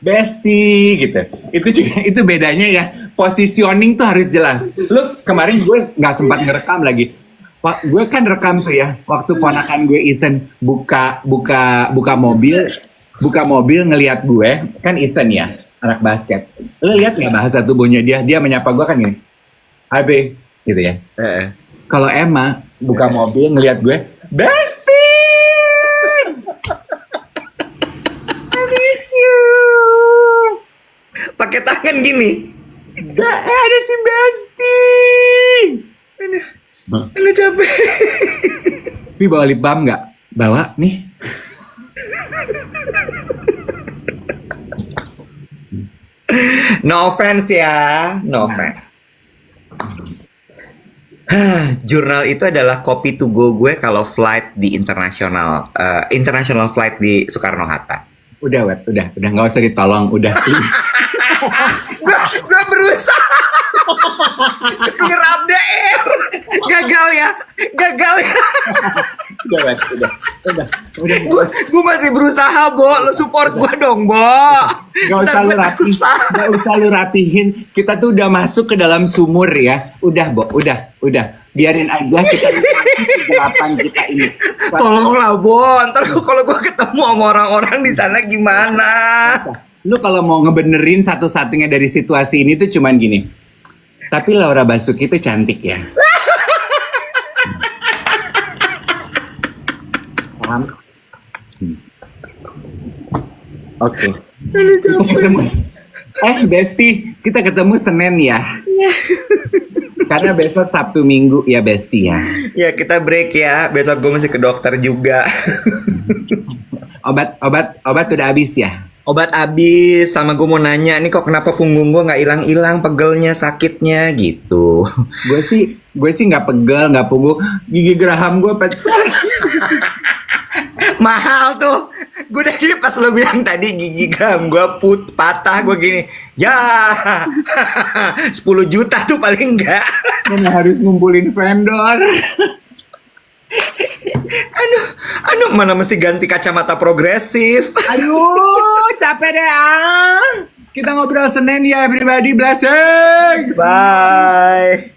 [SPEAKER 2] Bestie gitu. Itu bedanya ya. Positioning tuh harus jelas. Lu kemarin gue nggak sempat ngerekam lagi. Gue kan rekam tuh ya. Waktu ponakan gue Ethan buka mobil ngelihat gue kan Ethan ya anak basket. Lu lihat nggak bahasa tubuhnya dia? Dia menyapa gue kan gini. Hai Be, gitu ya. Kalau Emma buka mobil ngelihat gue, Bestie.
[SPEAKER 1] Pakai tangan gini.
[SPEAKER 2] Ada si Bestie.
[SPEAKER 1] Ini capek.
[SPEAKER 2] Tapi bawa lip balm nggak? Bawa nih.
[SPEAKER 1] No offense ya, no offense. Jurnal itu adalah kopi to go gue kalau flight di international flight di Soekarno Hatta.
[SPEAKER 2] Udah nggak usah ditolong, udah.
[SPEAKER 1] Gue berusaha clear up the air. Gagal ya.
[SPEAKER 2] Udah.
[SPEAKER 1] Gue masih berusaha, Bo. Lo support gue dong, Bo.
[SPEAKER 2] Gak usah lu rapihin. Kita tuh udah masuk ke dalam sumur ya. Udah, Bo. Udah. Biarin aja kita nikmati kegelapan kita ini.
[SPEAKER 1] Tolonglah, Bo. Ntar kalau gue ketemu sama orang-orang di sana gimana?
[SPEAKER 2] Lu kalau mau ngebenerin satu-satunya dari situasi ini tuh cuman gini. Tapi Laura Basuki itu cantik ya. Paham? Oke. Kita ketemu. Bestie, kita ketemu Senin ya. Karena besok Sabtu Minggu ya Bestie ya.
[SPEAKER 1] Ya kita break ya. Besok gue mesti ke dokter juga.
[SPEAKER 2] Obat udah habis ya.
[SPEAKER 1] Obat habis, sama gue mau nanya, nih kok kenapa punggung gue nggak hilang-hilang pegelnya, sakitnya gitu.
[SPEAKER 2] Gue sih nggak pegel, nggak punggung, gigi geraham gue pecah.
[SPEAKER 1] Mahal tuh. Gue udah gini pas lo bilang tadi gigi geraham gue patah, gue gini, ya 10 juta tuh paling enggak.
[SPEAKER 2] Dan harus ngumpulin vendor.
[SPEAKER 1] Aduh, mana mesti ganti kacamata progresif.
[SPEAKER 2] Aduh, capek deh Kita ngobrol Senin ya everybody, blessings.
[SPEAKER 1] Bye.